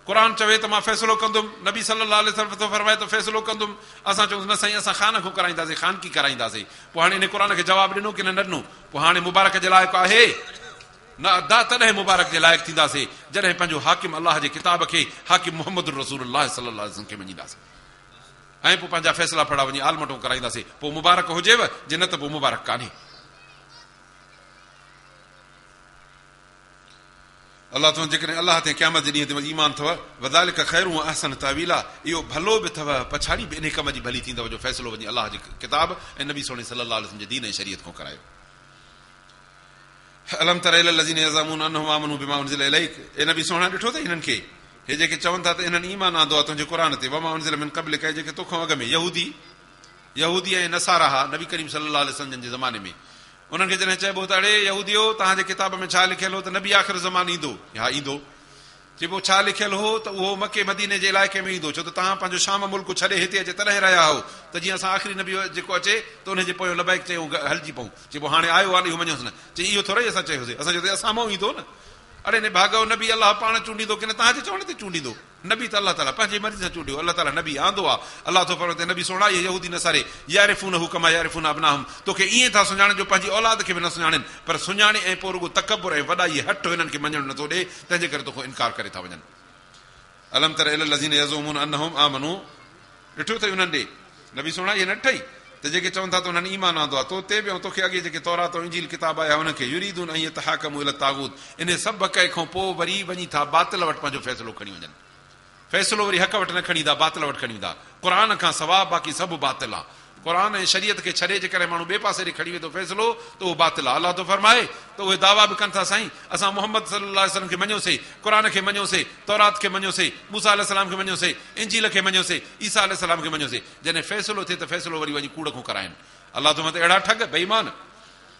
क़ुर चवे त मां फ़ैसिलो कंदुमि, नबी सल्लल्लाहु अलैहि वसल्लम फरमाए त फ़ैसिलो कंदुमि, असां चऊं न साईं असां ख़ान खां कराईंदासीं, ख़ानकी कराईंदासीं। पोइ हाणे इन क़ुर खे जवाबु ॾिनो की न ॾिनो? पोइ हाणे मुबारक जे लाइक़ु आहे न? अदा तॾहिं मुबारक जे लाइक़ु थींदासीं जॾहिं पंहिंजो हाकिम अलाह जे किताब खे, हाकिम मुहम्मद रसूलुल्लाह सल्लल्लाहु अलैहि वसल्लम खे मञींदासीं ऐं पोइ पंहिंजा फ़ैसिला फड़ा वञी आलमटो कराईंदासीं। पोइ मुबारक हुजेव, जे न त पोइ मुबारक कान्हे। अलाह तो जेकॾहिं अलाह ते क़यामत जे ॾींहं ते ईमान अथव, वज़ालिक ख़ैरु व अहसन तावीला, इहो भलो बि अथव, पछाड़ी बि इन कम जी भली थींदव जो फ़ैसिलो वञी अलाह जी किताब ऐं नबी सल्लल्लाहु अलैहि वसल्लम जे दीन ऐं शरीयत खां करायो। अलम तर इलल लज़ीना यज़अमून अन्नहुम आमनू बिमा उनज़िला इलैक, ए नबी सोहणा ॾिठो अथई हिननि खे, हे जेके चवनि था त इन्हनि ईमान आंदो आहे तुंहिंजे क़ुर ते, वमा उनज़िला मिन क़ब्लिक, जेके तोखां अॻु में यहूदी ऐं नसारा हा नबी करीम सल्लल्लाहु अलैहि वसल्लम जे ज़माने में, उन्हनि खे जॾहिं चइबो त अड़े यहूदियो तव्हांजे किताब में छा लिखियलु हो त नबी आख़िर ज़मानो ईंदो? हा ईंदो। चइबो छा लिखियलु हो त उहो मके मदीने जे इलाइक़े में ईंदो, छो त तव्हां पंहिंजो शाम मुल्क छॾे हिते अचे तॾहिं रहिया हो त जीअं असां आख़िरी नबी जेको अचे त उनजे पोयों लबैक चयूं हलिजी पऊं। चइबो हाणे आयो आहे इहो मञोसि न, चई इहो थोरो ई असां चयोसीं, असां चयोसीं असां मां ईंदो न। अड़े ने भागो, नबी अलाह पाण चूंडींदो की न तव्हांजे चवण ते चूंडींदो? नबी त अलाह ताला पंहिंजी मर्ज़ी सां चूंडियो, अलाह ताला नबी आंदो आहे। अलाह तो फरमाए नबी सोना इहे यहूदी नसारे यारिफूनहु कमा यारिफून अबनाहुम, तोखे ईअं था सुञाणनि जो पंहिंजी औलाद खे बि न सुञाणनि, पर सुञाणे ऐं पोइ रुगो तकबुर ऐं वॾाई हट हिननि खे मञणु नथो ॾे, तंहिंजे करे तोखां इनकार करे था वञनि। अलम तर इलल लज़ीना यज़ुमून अन्नहुम आमनू, ॾिठो अथई उन्हनि ॾे नबी सोना इहे न ठही त जेके चवनि था त उन्हनि ईमान आंदो आहे, तो ते बि ऐं तोखे अॻे जेके तौरात ऐं इंजील किताब आया हुनखे युरीदून ऐं यतहाकमू इला तागूत, इन सभु बकाए खां पोइ वरी वञी था बातिल वटि पंहिंजो फ़ैसिलो खणी वञनि। फ़ैसिलो वरी हक़ वटि न खणी ईंदा, बातिल वटि खणी ईंदा। क़ुर खां सवाइ बाक़ी सभु बातिल आहे। क़ुर ऐं शरीयत खे छॾे जे करे माण्हू ॿिए पासे ॾे खणी वेंदो फ़ैसिलो त उहो बातिल आहे। अलाह तो फरमाए त उहे दावा बि कनि था साईं असां मोहम्मद सल्लल्लाहु अलैहि वसल्लम खे मञियोसीं, क़ुर खे मञियोसीं, तौरात खे मञियोसीं, मूसा अलैहिस्सलाम खे मञियोसीं, इंजील खे मञियोसीं, ईसा अलैहिस्सलाम खे मञियोसीं, जॾहिं फ़ैसिलो थिए त फ़ैसिलो वरी वञी कूड़ खां कराइनि। अलाह तो मत अहिड़ा ठग बेईमान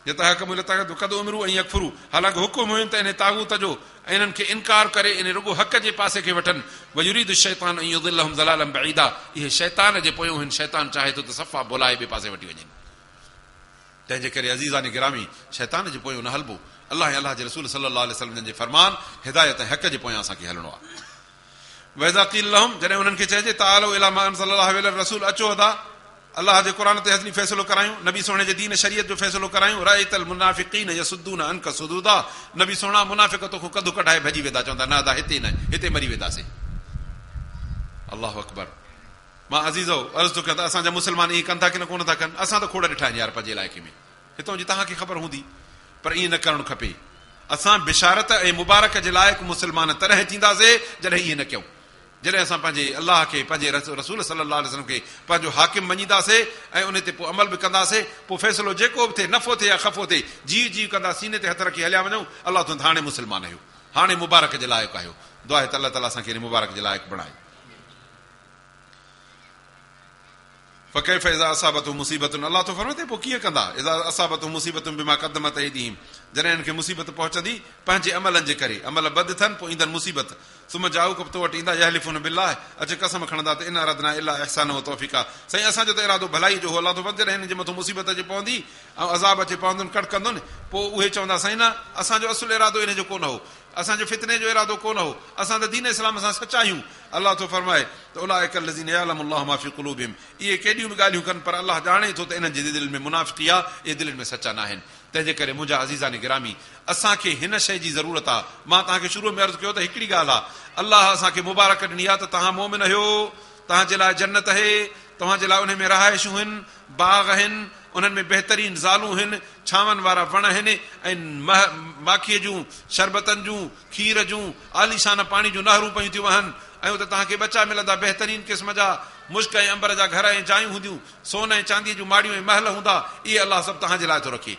कद उमिरू ऐं यकफुरू, हालांकि हुकुम हुयो त इन तागूत जो ऐं इन्हनि खे इनकार करे इन रुगो हक़ जे पासे खे वठनि। वयुरीदु शैतान ऐं युदिल्लहुम ज़लालन बईदा, इहे शैतान जे पोयों आहिनि, शैतान चाहे थो त सफ़ा बुलाए ॿिए पासे वठी वञनि। तंहिंजे करे अज़ीज़ानी गिरामी शैतान जे पोयों न हलबो, अलाह ऐं अलाह जे रसूल सल्लल्लाहु अलैहि वसल्लम जे फरमान हिदायत ऐं हक़ जे पोयां असांखे हलणो आहे। वइज़ा क़ील लहुम, जॾहिं उन्हनि खे चइजे तालो इला मा अंज़लल्लाहु अलैहि रसूल, अचो अदा अलाह जे क़ुर ते हली फ़ैसिलो करायूं, नबी सोणे जे दीन शरीयत जो फ़ैसिलो करायूं। राइतल मुनाफ़िक़ीन यसुद्दून अनका सुदूदा, नबी सोना मुनाफ़िक़ तोखां कदु कढाए भॼी वेंदा, चवंदा न अदा हिते न, हिते मरी वेंदासीं। अल्लाहु अकबर। मां अज़ीज़ो अर्ज़ु थो कयां त असांजा मुस्लमान ईअं कनि था की न कोन था कनि? असां त खोड़ ॾिठा आहिनि यार पंहिंजे इलाइक़े में, हितां जी तव्हांखे ख़बर हूंदी, पर ईअं न करणु खपे। असां बिशारत ऐं मुबारक जे लाइक़ु मुस्लमान तॾहिं थींदासीं जॾहिं ईअं न कयूं, जॾहिं असां पंहिंजे अलाह खे, पंहिंजे रसूल सल्लल्लाहु अलैहि वसल्लम खे पंहिंजो हाकिम मञीदासीं ऐं उन ते पोइ अमल बि कंदासीं, पोइ फ़ैसिलो जेको बि थिए, नफ़ो थिए या ख़फ़ो थिए, जी जी कंदा, सीने ते हथ रखी हलिया वञूं। अलाह तुंहिंजो हाणे मुस्लमान आहियो, हाणे मुबारक जे लाइक़ु आहियो। दुआ आहे त अलाह ताला असांखे मुबारक जे लाइक़ु बणाए। फ़कैफ़ इज़ा असाबतहु मुसीबतुन, अलाह तो फरमाए पोइ कीअं कंदा? इज़ा असाबतहु मुसीबतुन बिमा क़दमत ऐदीहिम, जॾहिं हिननि खे मुसीबत पहुचंदी पंहिंजे अमलनि जे करे, अमल बद थियनि पोइ ईंदनि मुसीबत, सुम जाऊ कब तो वटि ईंदा यहलिफून बिल्लाह, अचे कसम खणंदा त इन अरदना इल्ला इहसान व तौफ़ीक़ा, साईं असांजो त इरादो भलाई जो हो। अलाह तो जॾहिं हिन जे मथां मुसीबत अचे पवंदी ऐं अज़ाब अचे पवंदुनि, कड़कंदुनि, पोइ उहे चवंदा साईं न असांजो असुलु इरादो इन जो कोन हो, असांजो फितने जो इरादो कोन हो, असां त दीन इस्लाम सां सचा आहियूं। अलाह थो फरमाए त उलाइका लज़ीना यअलमुल्लाहु मा फी क़ुलूबिहिम, इहे केॾियूं बि ॻाल्हियूं कनि पर अलाह ॼाणे थो त इन्हनि जी दिलि में मुनाफ़िक़ी आहे, इहे दिलि में सचा न आहिनि। तंहिंजे करे मुंहिंजा अज़ीज़ान गिरामी, असांखे हिन शइ जी ज़रूरत आहे। मां तव्हांखे शुरू में अर्ज़ु कयो त हिकिड़ी ॻाल्हि आहे, अलाह असांखे मुबारक ॾिनी आहे त तव्हां मोमिन आहियो, तव्हांजे लाइ जन्नत आहे, तव्हांजे लाइ उन में रहाइशूं आहिनि, बाग़ आहिनि, उन्हनि में बहितरीन ज़ालूं आहिनि, छांवनि वारा वण आहिनि, ऐं माखीअ जूं, शरबतनि जूं, खीर जूं, आलीशान पाणी जूं नहरूं पयूं थियूं वहनि, ऐं उते तव्हांखे बचा मिलंदा बहितरीन क़िस्म जा, मुश्क ऐं अंबर जा घर ऐं जायूं हूंदियूं, सोन ऐं चांदीअ जूं माड़ियूं ऐं महल हूंदा। इहे अलाह सभु तव्हांजे लाइ थो रखे।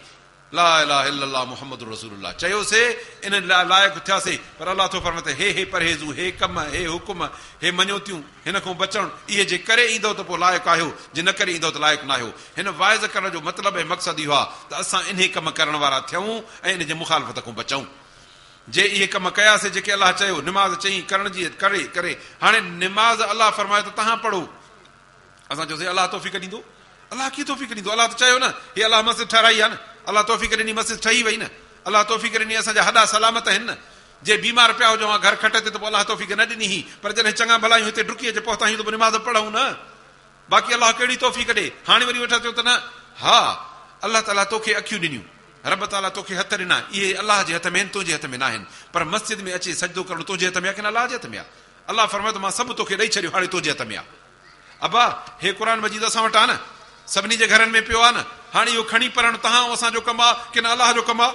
ला इलाहा इल्लल्लाह मुहम्मद रसूलुल्लाह चयोसीं, इन लाइ लाइक़ु थियासीं, पर अलाह थो फरमाए हे परहेज़ूं, हे कम, हे हुकुम, हे मञोतियूं, हिन खां बचणु, इहे जे करे ईंदो त पोइ लाइक़ु आहियो, जे न करे ईंदो त लाइक़ु न आहियो। हिन वाइज़ करण जो मतिलबु ऐं मक़सदु इहो आहे त असां इन कम करण वारा थियूं ऐं इन जे मुखालफ़त खां बचूं। जे इहे कम कयासीं जेके अलाह चयो, निमाज़ चई करण जी करे, हाणे निमाज़ अलाह फरमाए त तव्हां पढ़ो, असां चयोसीं अलाह तौफ़ीक़ ॾींदो। अलाह कीअं तौफ़ीक़ ॾींदो? अलाह त चयो न, हे अलाह मस्जिद ठाराई आहे न, अलाह तौफ़ीक़ ॾिनी, मस्जिद ठही वई न, अलाह तौफ़ीक़ ॾिनी, असांजा हॾा सलामत आहिनि न। जे बीमार पिया हुजो घर खट ते त पोइ अलाह तौफ़ीक़ न ॾिनी हुई, पर जॾहिं चङा भलायूं हिते डुकी अचे पहुता आहियूं त पोइ निमाज़ पढ़ूं न। बाक़ी अलाह कहिड़ी तौफ़ीक़ ॾे? हाणे वरी वेठा चयो त न, हा अलाह ताला तोखे अखियूं ॾिनियूं, रब ताला तोखे हथ ॾिना, इहे अलाह जे हथ में आहिनि, तुंहिंजे हथ में न आहिनि। पर मस्जिद में अचे सजदो करणु तुंहिंजे हथ में आहे की न अलाह जे हथ में आहे? अलाह फरमाए त मां सभु तोखे ॾेई छॾियो, हाणे तुंहिंजे हथ में आहे। अबा हे क़ुर मजीद असां वटि आहे न, सभिनी जे घरनि में पियो आहे न, हाणे इहो खणी पढ़णु तव्हां असांजो कमु आहे की न अलाह जो कमु आहे?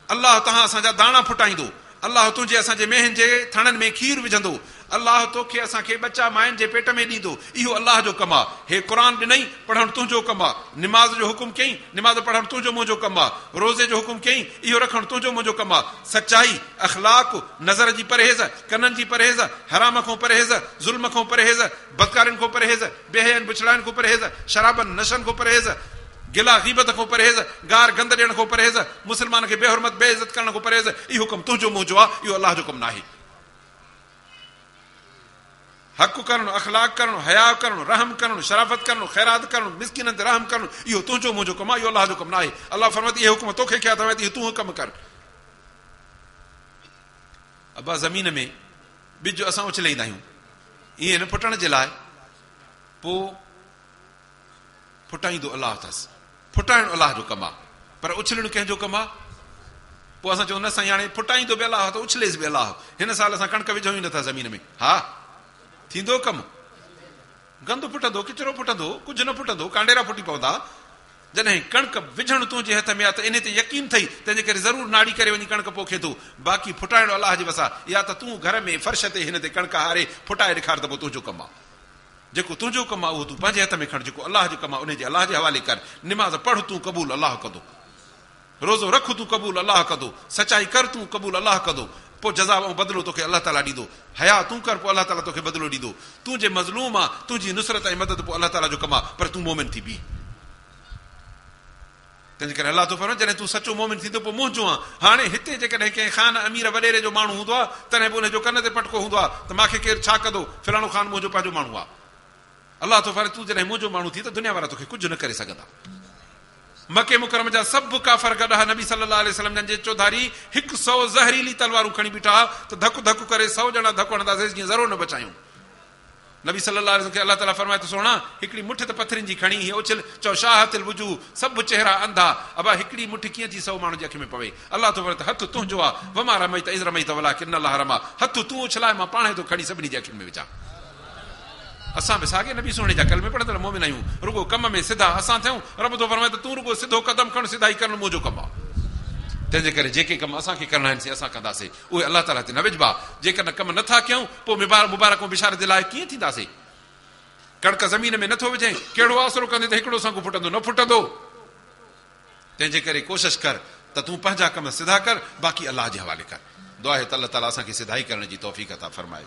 अलाह तव्हां असांजा दाणा फुटाईंदो, अलाह तुंहिंजे असांजे मेहनि जे थणनि में खीर विझंदो, अलाह तोखे असांखे बचा माइनि जे पेट में ॾींदो, इहो अलाह जो कमु आहे। हे क़ुर ॾिनई, पढ़णु तुंहिंजो कमु आहे। निमाज़ जो हुकुम कयईं, निमाज़ पढ़णु तुंहिंजो मुंहिंजो कमु आहे। रोज़े जो हुकुम कयईं, इहो रखणु तुंहिंजो मुंहिंजो कमु आहे। सचाई, अख़लाक़, नज़र जी परहेज़, कननि जी परहेज़, हराम खां परहेज़, ज़ुल्म खां परहेज़, बदकारियुनि खां परहेज़, बेहयनि बुछड़ाइनि खां परहेज़, शराबनि नशनि खां परहेज़, गिला गीबत खां परहेज़, गार गंद ॾियण खां परहेज़, मुस्लमान खे बेहुरमत बेइज़त करण खां परहेज़, इहो कमु तुंहिंजो मुंहिंजो आहे, इहो अलाह जो कमु न आहे। हक़ करणु, अख़लाक़ करणु, हया करणु, रहम करणु, शराफ़त करणु, ख़ैरात करणु, मिस्किननि ते रहम करणु, इहो तुंहिंजो मुंहिंजो कमु आहे, इहो अलाह जो कमु न आहे। अलाह फरमाए इहे हुकुम तोखे कया अथव, इहो तूं कमु कर। अबा ज़मीन में ॿिज असां उछलाईंदा आहियूं, ईअं न फुटण जे लाइ, पोइ फुटाईंदो अलाह अथसि, फुटाइणु अलाह जो कमु आहे, पर उछलणु कंहिंजो कमु आहे? पोइ असां चऊं न साईं हाणे फुटाईंदो बि अलाह त उछलेसि बि अलाह। हिन साल असां कणिक विझूं ई नथा ज़मीन में, हा थींदो कमु? गंद फुटंदो, किचिरो फुटंदो, कुझु न फुटंदो, कांडेरा फुटी पवंदा। जॾहिं कणिक विझणु तुंहिंजे हथ में आहे त इन ते यकीन थई, तंहिंजे करे ज़रूरु नाड़ी करे वञी कणिक पोखे थो। बाक़ी फुटाइणु अलाह जे वसा, या त तूं घर में फर्श ते हिन ते कणिक हारे फुटाए ॾेखार त पोइ तुंहिंजो कमु आहे। जेको तुंहिंजो कमु आहे उहो तूं पंहिंजे हथ में खण, जेको अलाह जो कमु आहे उनजे अलाह जे हवाले कर। निमाज़ पढ़ तूं क़बूल अलाह कंदो, रोज़ो रख तूं क़बूल अलाह कंदो, सचाई कर तूं क़बूल अलाह कंदो, पोइ जज़ा ऐं बदिलो तोखे अलाह ताला ॾींदो। हया तूं कर, पोइ अलाह ताला तोखे बदिलो ॾींदो। तूं जे मज़लूम आहे, तुंहिंजी नुसरत ऐं मदद पोइ अलाह ताला जो कमु आहे, पर तूं मोमिन थी बीह। तंहिंजे करे अलाह तो फरमाए जॾहिं तूं सचो मोमिन थींदो पोइ मुंहिंजो आहे। हाणे हिते जेकॾहिं कंहिं ख़ान अमीर वॾेरे जो माण्हू हूंदो आहे, तॾहिं पोइ हुनजो कन ते पटको हूंदो आहे त मूंखे केरु छा कंदो, फलाणो ख़ान मुंहिंजो पंहिंजो माण्हू आहे। अलाह तो फरमाए तूं जॾहिं मुंहिंजो माण्हू थी त दुनिया वारा तोखे कुझु न करे सघंदा। मके मुकरम जा सभु काफ़र गॾु नबी सल्लल्लाहु अलैहि वसल्लम जे चौधारी 100 ज़हरीली तलवारूं खणी बीठा त धकु धकु करे 100 ॼणा धकु हणंदासीं, जीअं ज़रूरु न बचायूं। नबी सल्लल्लाहु अलैहि वसल्लम खे अलाह ताला फरमाए त सोणा हिकिड़ी मुठ त पथरनि जी खणी हीअ उछल, चओ शाहतिल वुजू, सभु चेहरा अंधा। अबा हिकिड़ी मुठ कीअं थी 100 माण्हुनि जे अखि में पवे? अलाह तो फरमाए हथ तुंहिंजो आहे, वमा रमैत इज़ रमैत वलाकिन अल्लाह रमा, हथ तूं उछलाए मां पाणे तो खणी सभिनी जे अखियुनि में विझां। असां बि साॻे नबी सोणे जा कलमे पढ़ंदड़ मोमिन आहियूं, रुगो कम में सिधा असां थियूं। रब तो फरमाए त तूं रुगो सिधो कदम खण, सिधाई करणु मुंहिंजो कमु आहे। तंहिंजे करे जेके कम असांखे करणा आहिनि से असां कंदासीं, उहे अलाह ताला ते न विझबा। जेकॾहिं कम नथा कयूं पोइ मुबारक बिशारत जे लाइ कीअं थींदासीं? कणिक ज़मीन में नथो विझे, कहिड़ो आसिरो कंदे त हिकिड़ो संगु फुटंदो, न फुटंदो। तंहिंजे करे कोशिशि कर त तूं पंहिंजा कम सिधा कर, बाक़ी अलाह जे हवाले कर। दुआ आहे त अलाह ताला असांखे सिधाई करण जी तौफ़ीक़ अता फरमाए।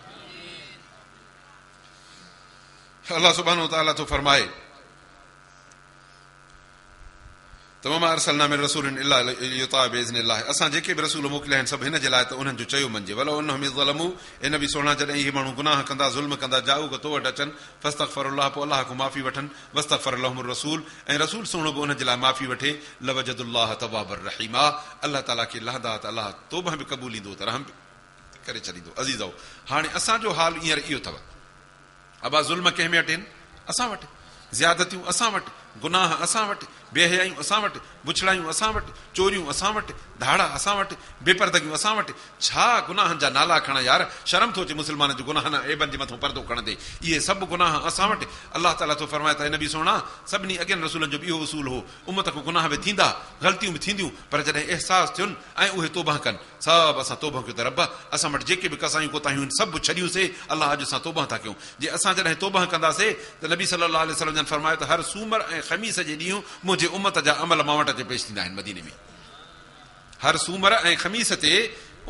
अलाह सुब्हानो तआला तो फरमाए त तमामु अरसलना में रसूल असां जेके बि रसूल मोकिलिया आहिनि सभु हिन जे लाइ त उन्हनि जो चयो मञिजे वलो उन में ज़लमू इन बि सोना जॾहिं इहे माण्हू गुनाह कंदा ज़ुल्म कंदा जाऊ तो वटि अचनि फस्तगफिरुल्लाह पोइ अलाह खां माफ़ी वठनि वस्तगफर लहुमुर रसूल ऐं रसूल सुहिणो बि उन जे लाइ माफ़ी वठे लवजदुल्लाह तवाबर रहीमा अलाह ताला खे लहंदा त अलाह तौबा बि क़बूल ईंदो त रहम करे छॾींदो अज़ीज़ो हाणे असांजो हाल हींअर इहो अथव अबा ज़ुल्म कंहिं में अटेनि असां वटि ज़्यादतियूं असां वटि गुनाह असां वटि बेहयायूं असां वटि बुछड़ायूं असां वटि चोरियूं असां वटि धाड़ा असां वटि बेपर्दगियूं असां वटि छा गुनाहनि जा नाला खण यार शर्म थो अचे मुस्लमान जो गुनाह न एबनि जे मथां परदो खणंदे इहे सभु गुनाह असां वटि अलाह ताला थो फरमाए त हिन बि सोना सभिनी अॻियनि रसूलनि जो इहो उसूल हो उमत खां गुनाह बि थींदा ग़लतियूं बि थींदियूं पर जॾहिं अहसासु थियुनि ऐं उहे तौबा कनि सभु असां तौबा कयूं त रब असां वटि जेके बि कसायूं कोताहियूं आहिनि सभु छॾियूंसीं अलाह अॼु असां तौबा था कयूं जे असां जॾहिं तौबा कंदासीं त नबी सल्लल्लाहु अलैहि वसल्लम जन फरमायो त हर सूमर ऐं ख़मीस जे ॾींहुं मुंहिंजे उमत जा अमल मां वटि अचे पेश थींदा आहिनि मदीने में हर सूमर ऐं ख़मीस ते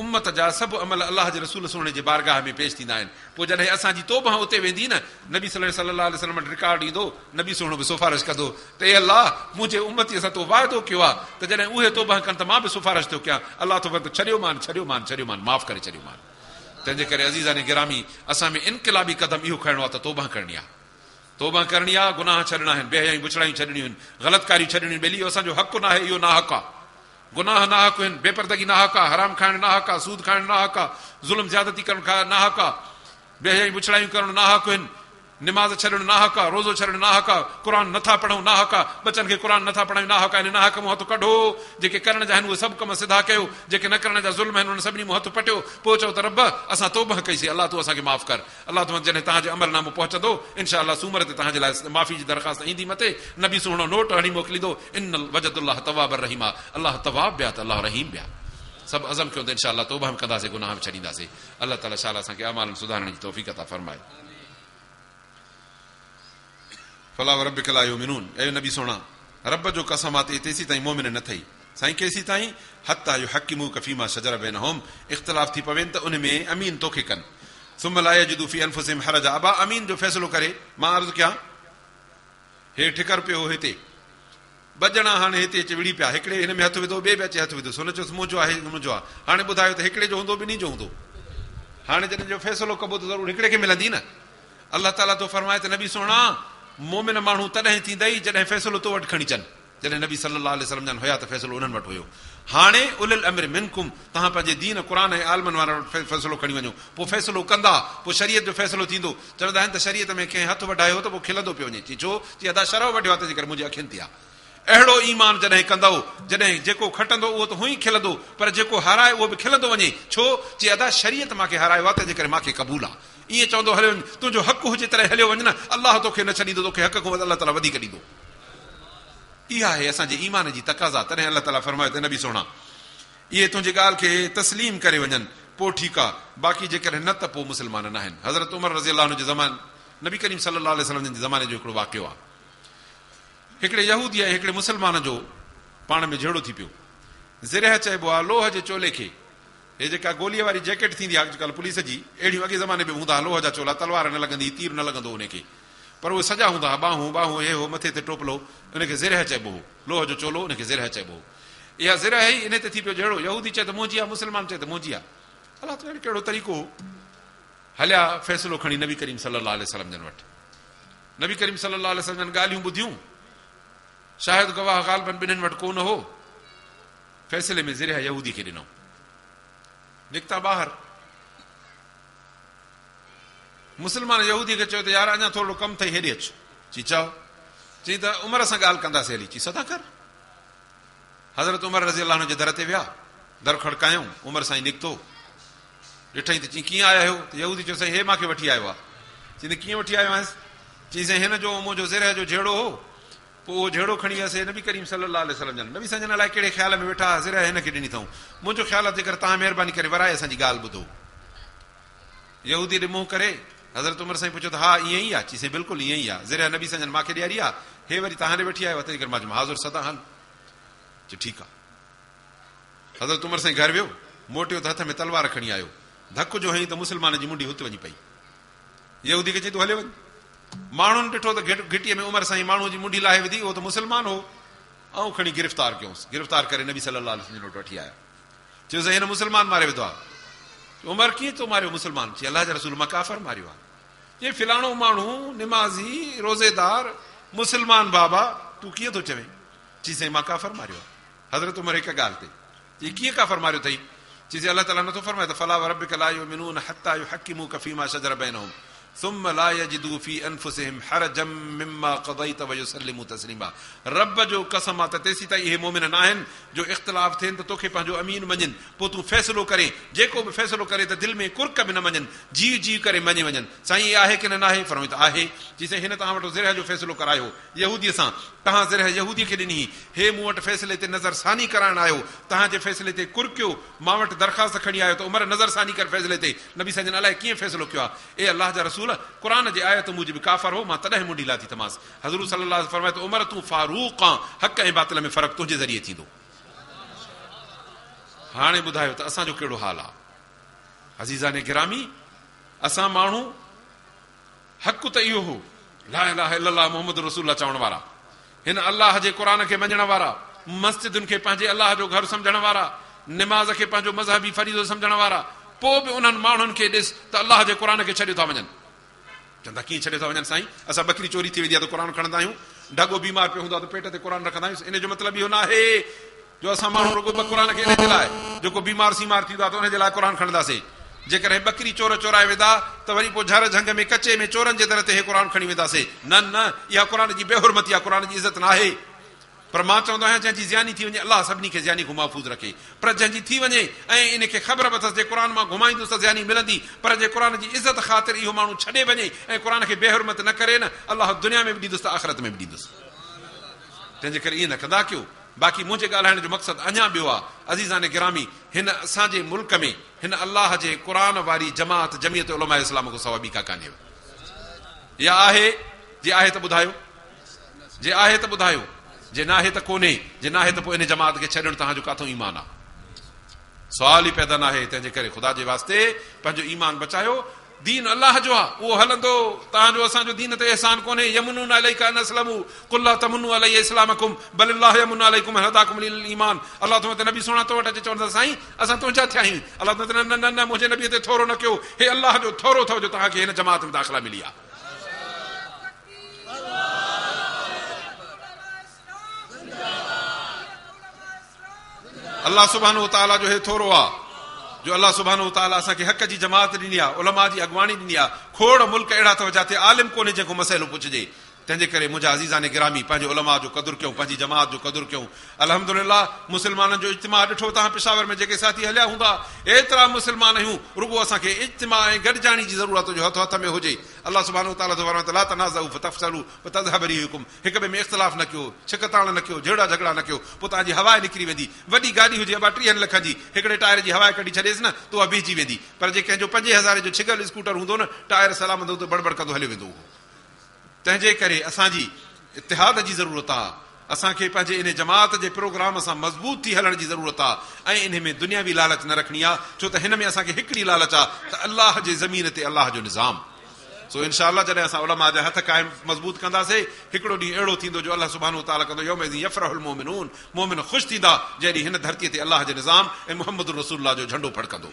उम्मत जा सभु अमल अलाह जे रसूल सुहिणे जे बारगाह में पेश थींदा आहिनि पोइ जॾहिं असांजी तौबा उते वेंदी न नबी सल्लल्लाहु अलैहि वसल्लम रिकॉर्ड ईंदो नबी सुहिणो बि सिफारिश कंदो त ए अलाह मुंहिंजे उम्मतीअ सां तो वाइदो कयो आहे त जॾहिं उहे तौबा कनि त मां बि सिफारिश थो कयां अलाह तो छॾियो मान माफ़ करे छॾियो मान तंहिंजे करे अज़ीज़ान गिरामी असां में इनक़िलाबी क़दम इहो खणणो आहे त तौबा करणी आहे गुनाह छॾणा आहिनि बेहयायूं बुछड़ायूं छॾणियूं आहिनि ग़लतकारियूं छॾणियूं आहिनि इहो असांजो हक़ न आहे इहो ना हक़ आहे गुनाह ना हक़ आहिनि बेपर्दगी ना हक़ आहे हराम खाइण ना हक़ आहे सूद खाइण ना हक़ आहे ज़ुल्म ज़्यादती करणु ना हक़ आहे बेहयायूं बुछड़ायूं करणु ना हक़ आहिनि निमाज़ छॾणु ना हक़ आहे रोज़ो छॾणु ना हक़ आहे क़ुर नथा पढ़ूं ना हक़ आहे बचनि खे क़ुर नथा पढ़ायूं ना हक़ आहे ना हक़ मूं हथु कढो जेके करण जा आहिनि उहे सभु कम सिधा कयो जेके न करण जा ज़ुल्म आहिनि उन सभिनी मूं हथु पटियो पोइ चओ त रब असां तौबा कईसीं अलाह तूं असांखे माफ़ कर अलाह तूं जॾहिं तव्हांजो अमलनामो पहुचंदो इनशा अलाह सूमर ते तव्हांजे लाइ माफ़ी जी दरख़्वास्त ईंदी मथे नबी सुहिणो नोट हणी मोकिलींदो इन वजदुल्लाह तवाबर रहीमा अलाह तवाब ॿिया त अलाह रहीम ॿिया सभु अज़म कयूं त इनशा अलाह तौबा बि कंदासीं गुनाह बि छॾींदासीं अलाह ताला शाला असांखे अमालनि सुधारण जी तौफ़ीक़ अता फरमाए फला रबिक ला युमिनून ए नबी सोना रब जो कसम आहे तेसी ताईं मोमिन न थई साईं केसी ताईं हत्ता युहक्किमूक फीमा शजर बैनहुम इख्तिलाफ थी पवेनि त उन में अमीन तोखे कनि सुम ला यजिदू फी अनफुसिहिम हरजा अबा अमीन जो फ़ैसिलो करे मां अर्ज़ु कयां हे ठिकर पियो हिते ॿ ॼणा हाणे हिते अची विड़ी पिया हिकिड़े हिन में हथु विधो ॿिए बि अचे हथु विधो हुन चयोसि मुंहिंजो आहे मुंहिंजो आहे हाणे ॿुधायो त हिकिड़े जो हूंदो ॿिन्ही जो हूंदो हाणे जॾहिं जो फ़ैसिलो कबो त ज़रूरु हिकिड़े खे मिलंदी न अलाह ताला तो फरमाए त नबी सोना मोमिन माण्हू तॾहिं थींदई जॾहिं फ़ैसिलो तो वटि खणी अचनि जॾहिं नबी सल्लल्लाहु अलैहि वसल्लम जन हुया त फ़ैसिलो उन्हनि वटि हुयो हाणे उलिल अम्र मिनकुम तव्हां पंहिंजे दीन क़ुर ऐं आलमनि वारा वटि फ़ैसिलो खणी वञो पोइ फ़ैसिलो कंदा पोइ शरीयत जो फ़ैसिलो थींदो चवंदा आहिनि त शरीयत में कंहिं हथु वढायो त पोइ खिलंदो पियो वञे चई छो चई अदा शरव वढियो आहे तंहिंजे करे मुंहिंजे अखियुनि ते आहे अहिड़ो ईमान जॾहिं कंदो जॾहिं जेको खटंदो उहो त हुई खिलंदो पर जेको हाराए उहो बि खिलंदो वञे छो चई अदा शरीयत मूंखे हारायो आहे तंहिंजे करे मूंखे क़बूल आहे ईअं चवंदो हलियो वञ तुंहिंजो हक़ हुजे तॾहिं हलियो वञ न अलाह तोखे न छॾींदो तोखे हक़ खां अलाह ताला वधीक ॾींदो इहा आहे असांजे ईमान जी तक़ाज़ा तॾहिं अलाह ताला फरमायो त नबी सोना इहे तुंहिंजी ॻाल्हि खे तस्लीम करे वञनि पोइ ठीकु आहे बाक़ी जेकॾहिं न त पोइ मुस्लमान न आहिनि हज़रत उमर रज़ी अल्लाह जे ज़माने नबी करीम सल्लल्लाहु अलैहि वसल्लम जे ज़माने जो हिकिड़ो वाक़ियो आहे हिकिड़े यहूदी ऐं हिकिड़े मुस्लमान जो पाण में झेड़ो थी पियो ज़िरह चइबो आहे लोह जे चोले खे हे जेका गोलीअ वारी जैकेट थींदी आहे अॼुकल्ह पुलिस जी अहिड़ियूं अॻे ज़माने में हूंदा लोह जा चोला तलवार न लॻंदी तीर न लॻंदो उनखे पर उहे सॼा हूंदा हुआ ॿाहूं हे हो मथे ते टोपलो उनखे ज़िरह चइबो हो लोह जो चोलो उनखे ज़िरह चइबो हो इहा ज़िरह ई इन ते थी पियो जहिड़ो यहूदी चए त मुंहिंजी आहे मुस्लमान चए त मुंहिंजी आहे अलाह ताला कहिड़ो तरीक़ो हलिया फ़ैसिलो खणी नबी करीम सल्लल्लाहु अलैहि वसल्लम जन वटि नबी करीम सल्लल्लाहु अलैहि वसल्लम जन ॻाल्हियूं ॿुधियूं शायदि गवाह ग़ालिबन ॿिन्हिनि वटि कोन हो फ़ैसिले में ज़िरह यहूदी खे ॾिनो निकिता ॿाहिरि मुस्लमान यहूदी खे चयो त यार अञा थोरो कमु अथई हेॾे अचु चई चओ चई त उमिरि सां ॻाल्हि कंदासीं हली चई सदा कर हज़रत उमर रज़ी अल्लाह जे दर ते विया दर खड़कायूं उमिरि सां ई निकितो ॾिठई त चई कीअं आया आहियो त यहूदी चयो साईं हे मूंखे वठी आयो आहे चई त कीअं वठी आयो आहियां चई साईं हिन जो मुंहिंजो ज़िरह जो जहिड़ो हो पोइ उहो जहिड़ो खणी वियासीं नबी करीम सल्लल्लाहु अलैहि वसल्लम जन नबी साईं जन अलाए कहिड़े ख़्याल में वेठा ज़िरह हिन खे ॾिनी अथऊं मुंहिंजो ख़्याल आहे जेकर तव्हां महिरबानी करे वराए असांजी ॻाल्हि ॿुधो यहूदी ॾे मुंहुं करे हज़रत उमर साईं पुछियो त हा ईअं ई आहे चई साईं बिल्कुलु ईअं ई आहे ज़िरह नबी साईं जन मूंखे ॾियारी आहे हे वरी तव्हां ॾे वेठी आयो आहे तंहिं करे मां चयो हाज़ुर सदा हल चई ठीकु आहे हज़रत उमर साईं घर वियो मोटियो त हथ में तलवार खणी आयो धकु जो हईं त मुस्लमान जी मुंडी हुते वञी पई यहूदी खे चई तूं हले वञ माण्हुनि ॾिठो त घिटीअ में उमर साईं माण्हू जी मुंडी लाहे विधी उहो त मुस्लमान हो ऐं खणी गिरफ़्तार कयोसि, गिरफ़्तार करे नबी सल्लल्लाहु अलैहि वसल्लम वटि वठी आया। चयोसि हिन मुस्लमान मारे विधो आहे। उमर कीअं तो मारियो मुस्लमान? चई अलाह जे रसूल मां काफ़र मारियो आहे। ये फिलाणो माण्हू निमाज़ी रोज़ेदार मुस्लमान बाबा तूं कीअं थो चवें? चई साईं मां काफ़र मारियो आहे। हज़रत उमर हिकु ॻाल्हि ते चई कीअं काफ़र मारियो अथई? चई अलाह ताला नथो फरमाए त फला व रब्बिका ला युमिनून हत्ता युहक्किमूका फीमा शजर बैनहुम सुम्म ला यजिदू फी अनफुसिहिम हरजम मिम्मा क़ज़ैत व युसल्लिमू तस्लीमा। रब जो कसम आहे त तेसीं ताईं इहे मोमिन न आहिनि जो इख़्तिलाफ़ थियनि त तोखे पंहिंजो अमीन मञनि, पोइ तूं फ़ैसिलो करे, जेको बि फ़ैसिलो करे त दिलि में कुर्क बि न मञनि, जी जी करे मञे वञनि। साईं इहे आहे की न आहे? फरमाई त आहे। जी साईं हिन तव्हां वटि ज़िरह जो फ़ैसिलो करायो यहूदीअ सां, तव्हां ज़िरह यहूदीअ खे ॾिनी, हे मूं वटि फ़ैसिले ते नज़रसानी कराइण आयो, तव्हांजे फ़ैसिले ते कुर्कियो, मां वटि दरख़्वास्त खणी आयो त उमर नज़रसानी कर फ़ैसिले ते। नबी साईं अलाए कीअं फ़ैसिलो कयो आहे? ए अलाह जा रसूल, क़ुरान जे आयत मूजिबि काफ़र हो, मां तॾहिं मुंडी लाथी तमास। हज़रत सल्लल्लाहु अलैहि वसल्लम फरमाए त उमर तूं फारूक आं, हक़ ऐं बातिल में फ़र्क़ु तुंहिंजे ज़रिए थींदो। हाणे ॿुधायो त असांजो कहिड़ो हाल आहे? अज़ीज़ाने गिरामी, असां माण्हू हक़ त इहो हो ला इलाहा इल्लल्लाह मुहम्मद रसूलुल्लाह चवण वारा, हिन अलाह जे क़ुरान खे मञण वारा, मस्जिदुनि खे पंहिंजे अलाह जो घर सम्झण वारा, निमाज़ खे पंहिंजो मज़हबी फरीज़ो सम्झण वारा, पोइ बि उन्हनि माण्हुनि खे ॾिस त अलाह जे क़ुरान खे छॾियो था वञनि। चवंदा कीअं छॾे था वञनि? साईं असां बकरी चोरी थी वेंदी आहे त क़ुरान खणंदा आहियूं, ढगो बीमार पियो हूंदो आहे त पेट ते क़ुरान रखंदा आहियूं। इन जो मतिलबु इहो न आहे जो असां माण्हू रुगो क़ुरान खे इन जे लाइ जेको बीमार सीमार थींदो आहे त उनजे लाइ क़ुरान खणंदासीं। जेकॾहिं बकरी चोर चोराए वेंदा त वरी पोइ झर झंग में कचे में चोरनि जे दर ते हे क़ुरान खणी वेंदासीं? न न, इहा क़ुरान जी बेहुरमती आहे, क़ुरान जी इज़त न आहे। पर मां चवंदो आहियां जंहिंजी ज़ियानी थी वञे अलाह सभिनी खे ज़ियानी खां महफ़ूज़ रखे, पर जंहिंजी थी वञे ऐं इन खे ख़बर बि अथसि जे क़ुरान मां घुमाईंदुसि त ज़ियानी मिलंदी, पर जे क़ुरान जी इज़त ख़ातिर इहो माण्हू छॾे वञे ऐं क़ुरान खे बेहुरमत न करे न, अलाह दुनिया में बि ॾींदुसि त आख़िरत में बि ॾींदुसि। तंहिंजे करे ईअं न कंदा कयो। बाक़ी मुंहिंजे ॻाल्हाइण जो मक़सदु अञा ॿियो आहे। अज़ीज़ाने गिरामी, हिन असांजे मुल्क में हिन अलाह जे क़ुरान वारी जमात जमियत उलमा इस्लाम खां सवाइ ॿी का कान्हे। या आहे? जे आहे त ॿुधायो, जे आहे त ॿुधायो, जे न आहे त कोन्हे, जे न आहे त पोइ इन जमात खे छॾणु तव्हांजो काथो ईमान आहे? सुवाल ई पैदा न आहे। तंहिंजे करे ख़ुदा जे वास्ते पंहिंजो ईमान बचायो। दीन अलाह जो आहे, उहो हलंदो। तव्हांजो असांजो दीन ते एहसान कोन्हे। यमुनून अलैका अन असलमू कुल ला तमुन्नू अलैया इस्लामकुम बल अल्लाह यमुन्नु अलैकुम अन हदाकुम लिल ईमान। अलाह तुम ते नबी सोना तो वटि अचे चवंदा साईं असां तुंहिंजा थिया आहियूं। अलाह तुम ते न न न मुंहिंजे नबीअ ते थोरो न कयो। हे अलाह जो थोरो अथव जो तव्हांखे हिन जमात में दाख़िला मिली आहे। अल्लाह सुब्हानहू तआला जो हे थोरो आहे जो अल्लाह सुब्हानहू तआला असांखे हक़ जी जमात ॾिनी आहे, उलमा जी अॻवानी ॾिनी आहे। खोड़ मुल्क अहिड़ा अथव जिते आलिम कोन्हे जंहिंखो मसइलो पुछिजे। तंहिंजे करे मुंहिंजा अज़ीज़ाने गिरामी, पंहिंजे उलमा जो क़दुरु कयूं, पंहिंजी जमात जो क़दुरु कयूं। अल्हम्दुलिल्लाह मुस्लमाननि जो इज्तिमा ॾिठो तव्हां पेशावर में जेके साथी हलिया हूंदा, एतिरा मुस्लमान आहियूं, रुगो असांखे इज्तिमा ऐं गॾिजाणी जी ज़रूरत जो हथ हथ में हुजे। अल्लाह सुब्हानहू तआला जो फरमाए ला तनाज़उ फतफ़शलू वतज़हब रिहुकुम, हिक ॿिए में इख़्तिलाफ़ न कयो, छिकताण न कयो, झगड़ा झगड़ा न कयो, पोइ तव्हांजी हवा निकिरी वेंदी। वॾी गाॾी हुजे 32 लख जी, हिकिड़े टायर जी हवा कढी छॾेसि न त उहा बीहजी वेंदी। पर जे कंहिंजो 5000 जो छिगल स्कूटर हूंदो न, टायर सलामत हूंदो, बड़बड़ कंदो हली वेंदो। तंहिंजे करे असांजी इतिहाद जी ज़रूरत आहे। असांखे पंहिंजे इन जमात जे प्रोग्राम सां मज़बूत थी हलण जी ज़रूरत आहे ऐं इन में दुनियावी लालच न रखणी आहे। छो त हिन में असांखे हिकिड़ी लालच आहे त अलाह जे ज़मीन ते अलाह जो निज़ाम। सो इनशाअल्लाह जॾहिं असां उलमा जा हथ क़ाइम मज़बूत कंदासीं, हिकिड़ो ॾींहुं अहिड़ो थींदो जो अलाह सुब्हानहू तआला कंदो यौमइज़ यफ़रहुल मोमिनून, मोमिन ख़ुशि थींदा जॾहिं हिन धरतीअ ते अलाह जे निज़ाम ऐं मुहम्मद रसूलुल्लाह जो झंडो फड़कंदो।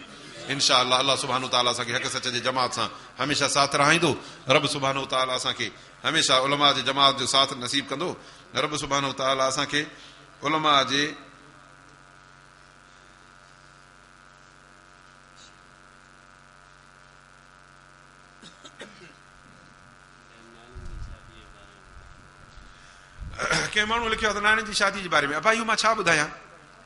इंशाअल्लाह अलाह सुब्हानहू तआला असांखे हक़ सच जे जमात सां हमेशह साथ रहाईंदो। रब सुब्हानहू तआला असांखे हमेशह उलमा जे जमात जो साथ नसीब कंदो। रब सुब्हानहू तआला असांखे उलमा जे कंहिं माण्हू लिखियो आहे त नानी जी शादी जे बारे में। अबा इहो मां छा ॿुधायां?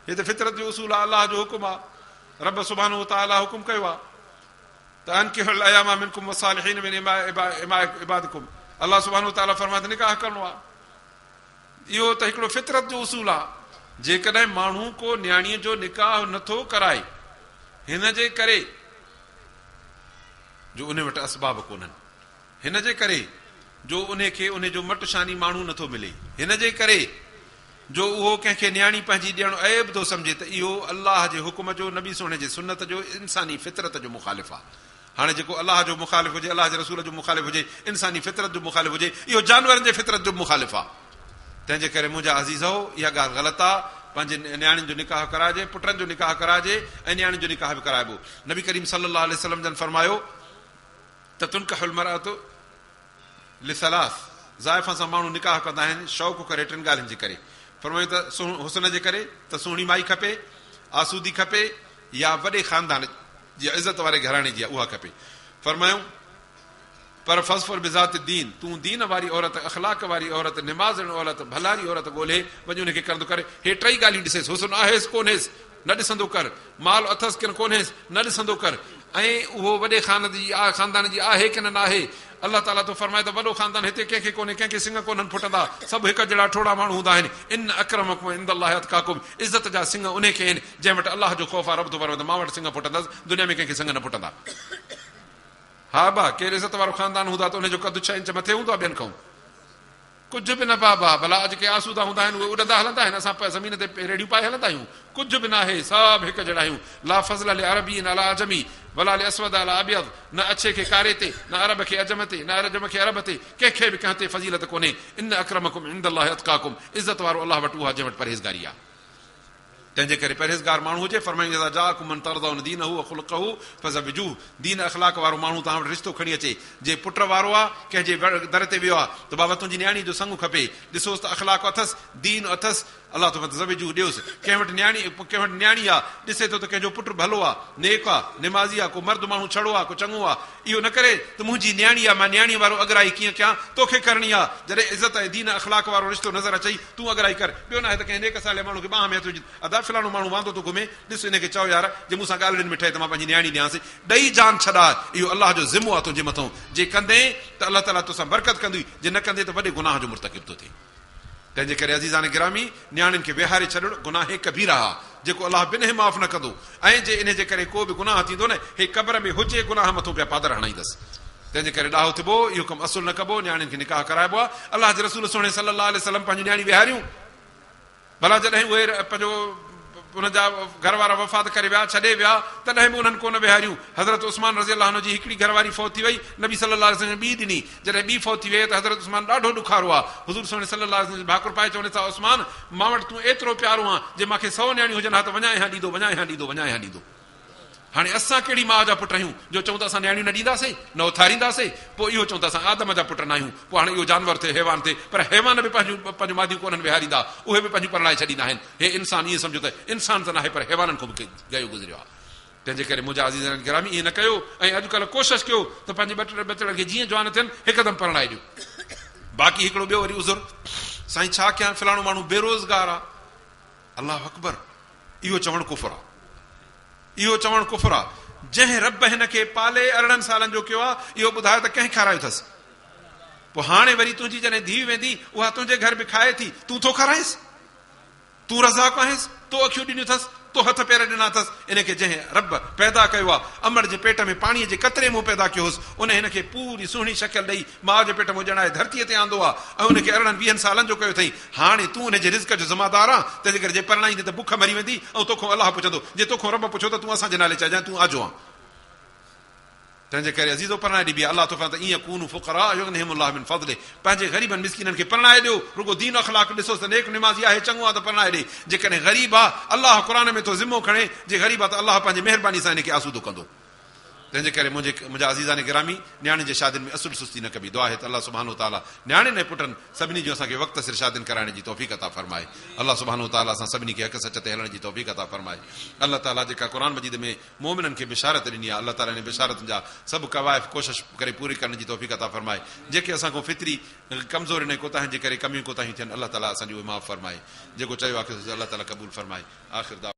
हे त फितरत जो उसूल आहे, अलाह जो हुकुम आहे। रब सुब्हानहू तआला हुकुम कयो आहे त अनकिहुल अयामा मिनकुम वसालिहीन मिन इबादिकुम। अलाह सुब्हानहू तआला फरमाए त निकाह करणो आहे। इहो त हिकिड़ो फितरत जो उसूल आहे। जेकॾहिं माण्हू को न्याणीअ जो निकाह नथो कराए हिन जे करे जो उन वटि असबाब कोन्हनि, हिन जे करे जो उनखे उन जो मटशानी माण्हू नथो मिले, हिन जे करे जो उहो कंहिंखे न्याणी पंहिंजी ॾियणु ऐब थो सम्झे, त इहो अलाह जे हुकुम जो, नबी सोने जे सुन्नत जो, इंसानी फितरत जो मुखालिफ़ आहे। हाणे जेको अलाह जो मुखालिफ़ हुजे, अलाह जे रसूल जो मुखालिफ़ हुजे, इंसानी फितरत जो मुखालिफ़ हुजे, इहो जानवरनि जे फितरत जो मुखालिफ़ आहे। तंहिंजे करे मुंहिंजा अज़ीज़ो इहा ॻाल्हि ग़लति आहे पंहिंजे नियाणियुनि जो निकाह कराइजे पुटनि जो निकाह कराइजे ऐं नियाणियुनि जो निकाह बि कराइबो नबी करीम सल्लल्लाहु अलैहि वसल्लम जन फरमायो त तुनकाहुल मरअतु लिसलास ज़ाइफ़ा सां माण्हू निकाह कंदा आहिनि शौक़ करे 3 ॻाल्हियुनि जे करे फरमायो त हुस्न जे करे त सुहिणी माई खपे आसूदी खपे या वॾे ख़ानदान जी इज़त वारे घराणे जी उहा खपे फरमायूं पर फज़फर बिज़ात दीन तूं दीन वारी औरत अख़लाक वारी औरत निमाज़ण औरत भलारी औरत ॻोल्हे वञी उनखे कंदो करे हे 3 ॻाल्हियूं ॾिसेसि हुस्न आहेसि कोन्हेसि न ॾिसंदो कर माल अथसि की न कोन्हेसि न ॾिसंदो कर ऐं उहो वॾे ख़ानदान जी आहे की न आहे अलाह ताला तो फरमाए त वॾो ख़ानदान हिते कंहिंखे कोन्हे कंहिंखे सिंग कोन्हनि फुटंदा सभु हिक जहिड़ा ठोड़ा माण्हू हूंदा आहिनि इन अकरमकुम इंदल्लाहि अतकाकुम इज़त जा सिंग उन खे आहिनि जंहिं वटि अलाह जो ख़ौफ़ आहे रब थो फरमाए त मां वटि सिंग फुटंदसि दुनिया में कंहिंखे सिंग न फुटंदा हा बा केरु इज़त वारो ख़ानदान हूंदा त उनजो कदु 6 इंच मथे हूंदो आहे ॿियनि खां कुझु बि न बाबा भला जेके आसूदा हूंदा आहिनि उहे उॾंदा हलंदा आहिनि असां ज़मीन ते रेडियूं पाए हलंदा आहियूं कुझु बि न आहे सभु हिक जहिड़ा आहियूं ला फज़ल अल अरबी न अला अजमी वला अल असवद अला अबियद न अच्छे खे कारे ते न अरब खे अजम ते न अजम खे अरब ते कंहिंखे बि कंहिं ते फज़ीलत कोन्हे इन अकरमकुम इंदल्लाहि अतकाकुम इज़त वारो अलाह वटि उहा जंहिं वटि परहेज़गारी आहे तंहिंजे करे परहेज़गार माण्हू हुजे फरमाईंदा जाकुम मन तरदौन दीनहु व ख़ुलक़हु फज़विजूह दीन अख़लाक वारो माण्हू तव्हां वटि रिश्तो खणी अचे जे पुट वारो आहे कंहिंजे दर ते वियो आहे त बाबा तुंहिंजी न्याणी जो संग खपे ॾिसोसि त अख़लाक अथसि दीन अथसि अलाह तो ज़विजूह ॾियोसि कंहिं वटि न्याणी आहे ॾिसे थो त कंहिंजो पुटु भलो आहे नेक आहे निमाज़ी आहे को मर्द माण्हू छड़ो आहे को चङो आहे इहो न करे त मुंहिंजी न्याणी आहे मां न्याणी वारो अगराई कीअं कयां तोखे करणी आहे जॾहिं इज़त ऐं दीन अख़लाक वारो रिश्तो नज़र अचई तूं अगराई कर ॿियो न आहे त कंहिं नेक साले माण्हू खे बाहि में हथ विझ अदा फलाणो माण्हू वांदो थो घुमे ॾिस हिनखे चओ यार जे मूंसां ॻाल्हियुनि में ठहे त मां पंहिंजी न्याणी ॾियांसि ॾेई जान छॾा इहो अलाह जो ज़िमो आहे तुंहिंजे मथां जे कंदे त अलाह ताला तोसां बरकत कंदी जे न कंदे त वॾे गुनाह जो मुर्तकिब थो थिए तंहिंजे करे अज़ीज़ान गिरामी न्याणियुनि खे विहारे छॾणु गुनाह कबीरा आहे जेको अलाह बिन माफ़ न कंदो ऐं जे इन जे करे को बि गुनाह थींदो न हे क़ब्र में हुजे गुनाह मथां पिया पादर हणाईंदसि तंहिंजे करे ॾाहो थिबो इहो कमु असुलु न कबो न्याणियुनि खे निकाह कराइबो आहे अलाह जे रसूल सुहिणे सल्लल्लाहु अलैहि वसल्लम पंहिंजी न्याणी विहारियूं भला जॾहिं उहे पंहिंजो उनजा घर वारा वफ़ात करे विया छॾे विया तॾहिं बि उन्हनि कोन विहारियूं हज़रत उस्मान रज़ी अल्लाह जी हिकिड़ी घरवारी फौत थी वई नबी सल्लल्लाहु अलैहि वसल्लम ॿी ॾिनी जॾहिं ॿी फौत थी वई त हज़रत उस्मान ॾाढो ॾुखारो आहे हुज़ूर सुहिणे सल्लल्लाहु अलैहि वसल्लम भाकुर पाए चवनि था उस्मान मां वटि तूं एतिरो प्यारो आहे जे मूंखे 100 न्याणियूं हुजनि हा त वञाए हा ॾींदो वञाए हा ॾींदो वञाए हा ॾींदो हाणे असां कहिड़ी माउ जा पुट आहियूं जो चऊं था असां न्याणियूं न ॾींदासीं न उथारींदासीं पोइ इहो चऊं था असां आदम जा पुट न आहियूं पोइ हाणे इहो जानवर थिए हैवान थिए पर हैवान बि पंहिंजूं मादियूं कोन्हनि विहारींदा उहे बि पंहिंजूं परणाए छॾींदा आहिनि हे इंसान ईअं सम्झो त इंसान त न आहे पर हैवाननि खां बि गयो गुज़रियो आहे तंहिंजे करे मुंहिंजा अज़ीज़ गिरामी ईअं न कयो ऐं अॼुकल्ह कोशिशि कयो त पंहिंजे बचड़नि खे जीअं जवान थियनि हिकदमि परणाए ॾियो बाक़ी हिकिड़ो ॿियो वरी उज़ुर साईं छा कयां फलाणो माण्हू बेरोज़गार आहे अलाह अकबर इहो चवणु कुफ़र आहे इहो चवणु कुफ़र आहे जंहिं रब हिन खे पाले 18 सालनि जो कयो आहे इहो ॿुधायो त कंहिं खारायो अथसि पोइ हाणे वरी तुंहिंजी जॾहिं धीउ वेंदी उहा तुंहिंजे घर बि खाए थी तूं थो खाराएसि तूं रज़ाक आहिसि तो अखियूं ॾिनियूं अथसि तो हथ पेर ॾिना अथसि इनखे जंहिं रब पैदा कयो आहे अमर जे पेट में पाणीअ जे कतरे मूं पैदा कयोसि उन हिनखे पूरी सुहिणी शकिल ॾेई माउ जे पेट में ॼणाए धरतीअ ते आंदो आहे ऐं उनखे 18-20 सालनि जो कयो अथई हाणे तूं उनजे रिज़्क जो ज़िम्मेदार आहे तंहिंजे करे जे परणाईंदे त बुख मरी वेंदी ऐं तोखां अलाह पुछंदो जे तोखां रब पुछो त तूं असांजे नाले चइजांइ तूं आजो आहे तंहिंजे करे अज़ीज़ो परणाए ॾिबी आहे अलाह तोखां त ईअं कून फुक़रा युग़निहिमुल्लाहु मिन फ़ज़लिhi पंहिंजे ग़रीबनि मिस्कीननि खे परणाए ॾियो रुगो दीन अख़लाक ॾिसोसि त नेक निमाज़ी आहे चङो आहे त परणाए ॾे जेकॾहिं ग़रीब आहे अलाह क़ुर में थो ज़िमो खणे जे ग़रीब आहे त अलाह पंहिंजे महिरबानी सां हिनखे आसूदो कंदो तंहिंजे करे मुंहिंजा अज़ीज़ान गिरामी न्याणी जे शादियुनि में असुल सुस्ती न कबी दुआ आहे त अलाह सुब्हानो ताला न्याणियुनि ऐं पुटनि सभिनी जो असांखे वक़्त सिर शादियुनि कराइण जी तौफ़ीक़ अता फ़रमाए अलाह सुब्हानो ताला असां सभिनी खे हक़ सच ते हलण जी तौफ़ीक़ अता फ़रमाए अलाह ताला जेका क़ुर मजीद में मोमिननि खे बिशारत ॾिनी आहे अलाह ताला इन बिशारतुनि जा सभु क़वाइफ़ कोशिशि करे पूरी करण जी तौफ़ीक़ अता फ़रमाए जेके असांखां फितरी कमज़ोर ऐं कोताहियुनि जे करे कमियूं कोताहियूं थियनि अलाह ताला असांजी उहे माफ़ फ़रमाए जेको चयो आहे अलाह ताला क़बूल फ़रमाए आख़िर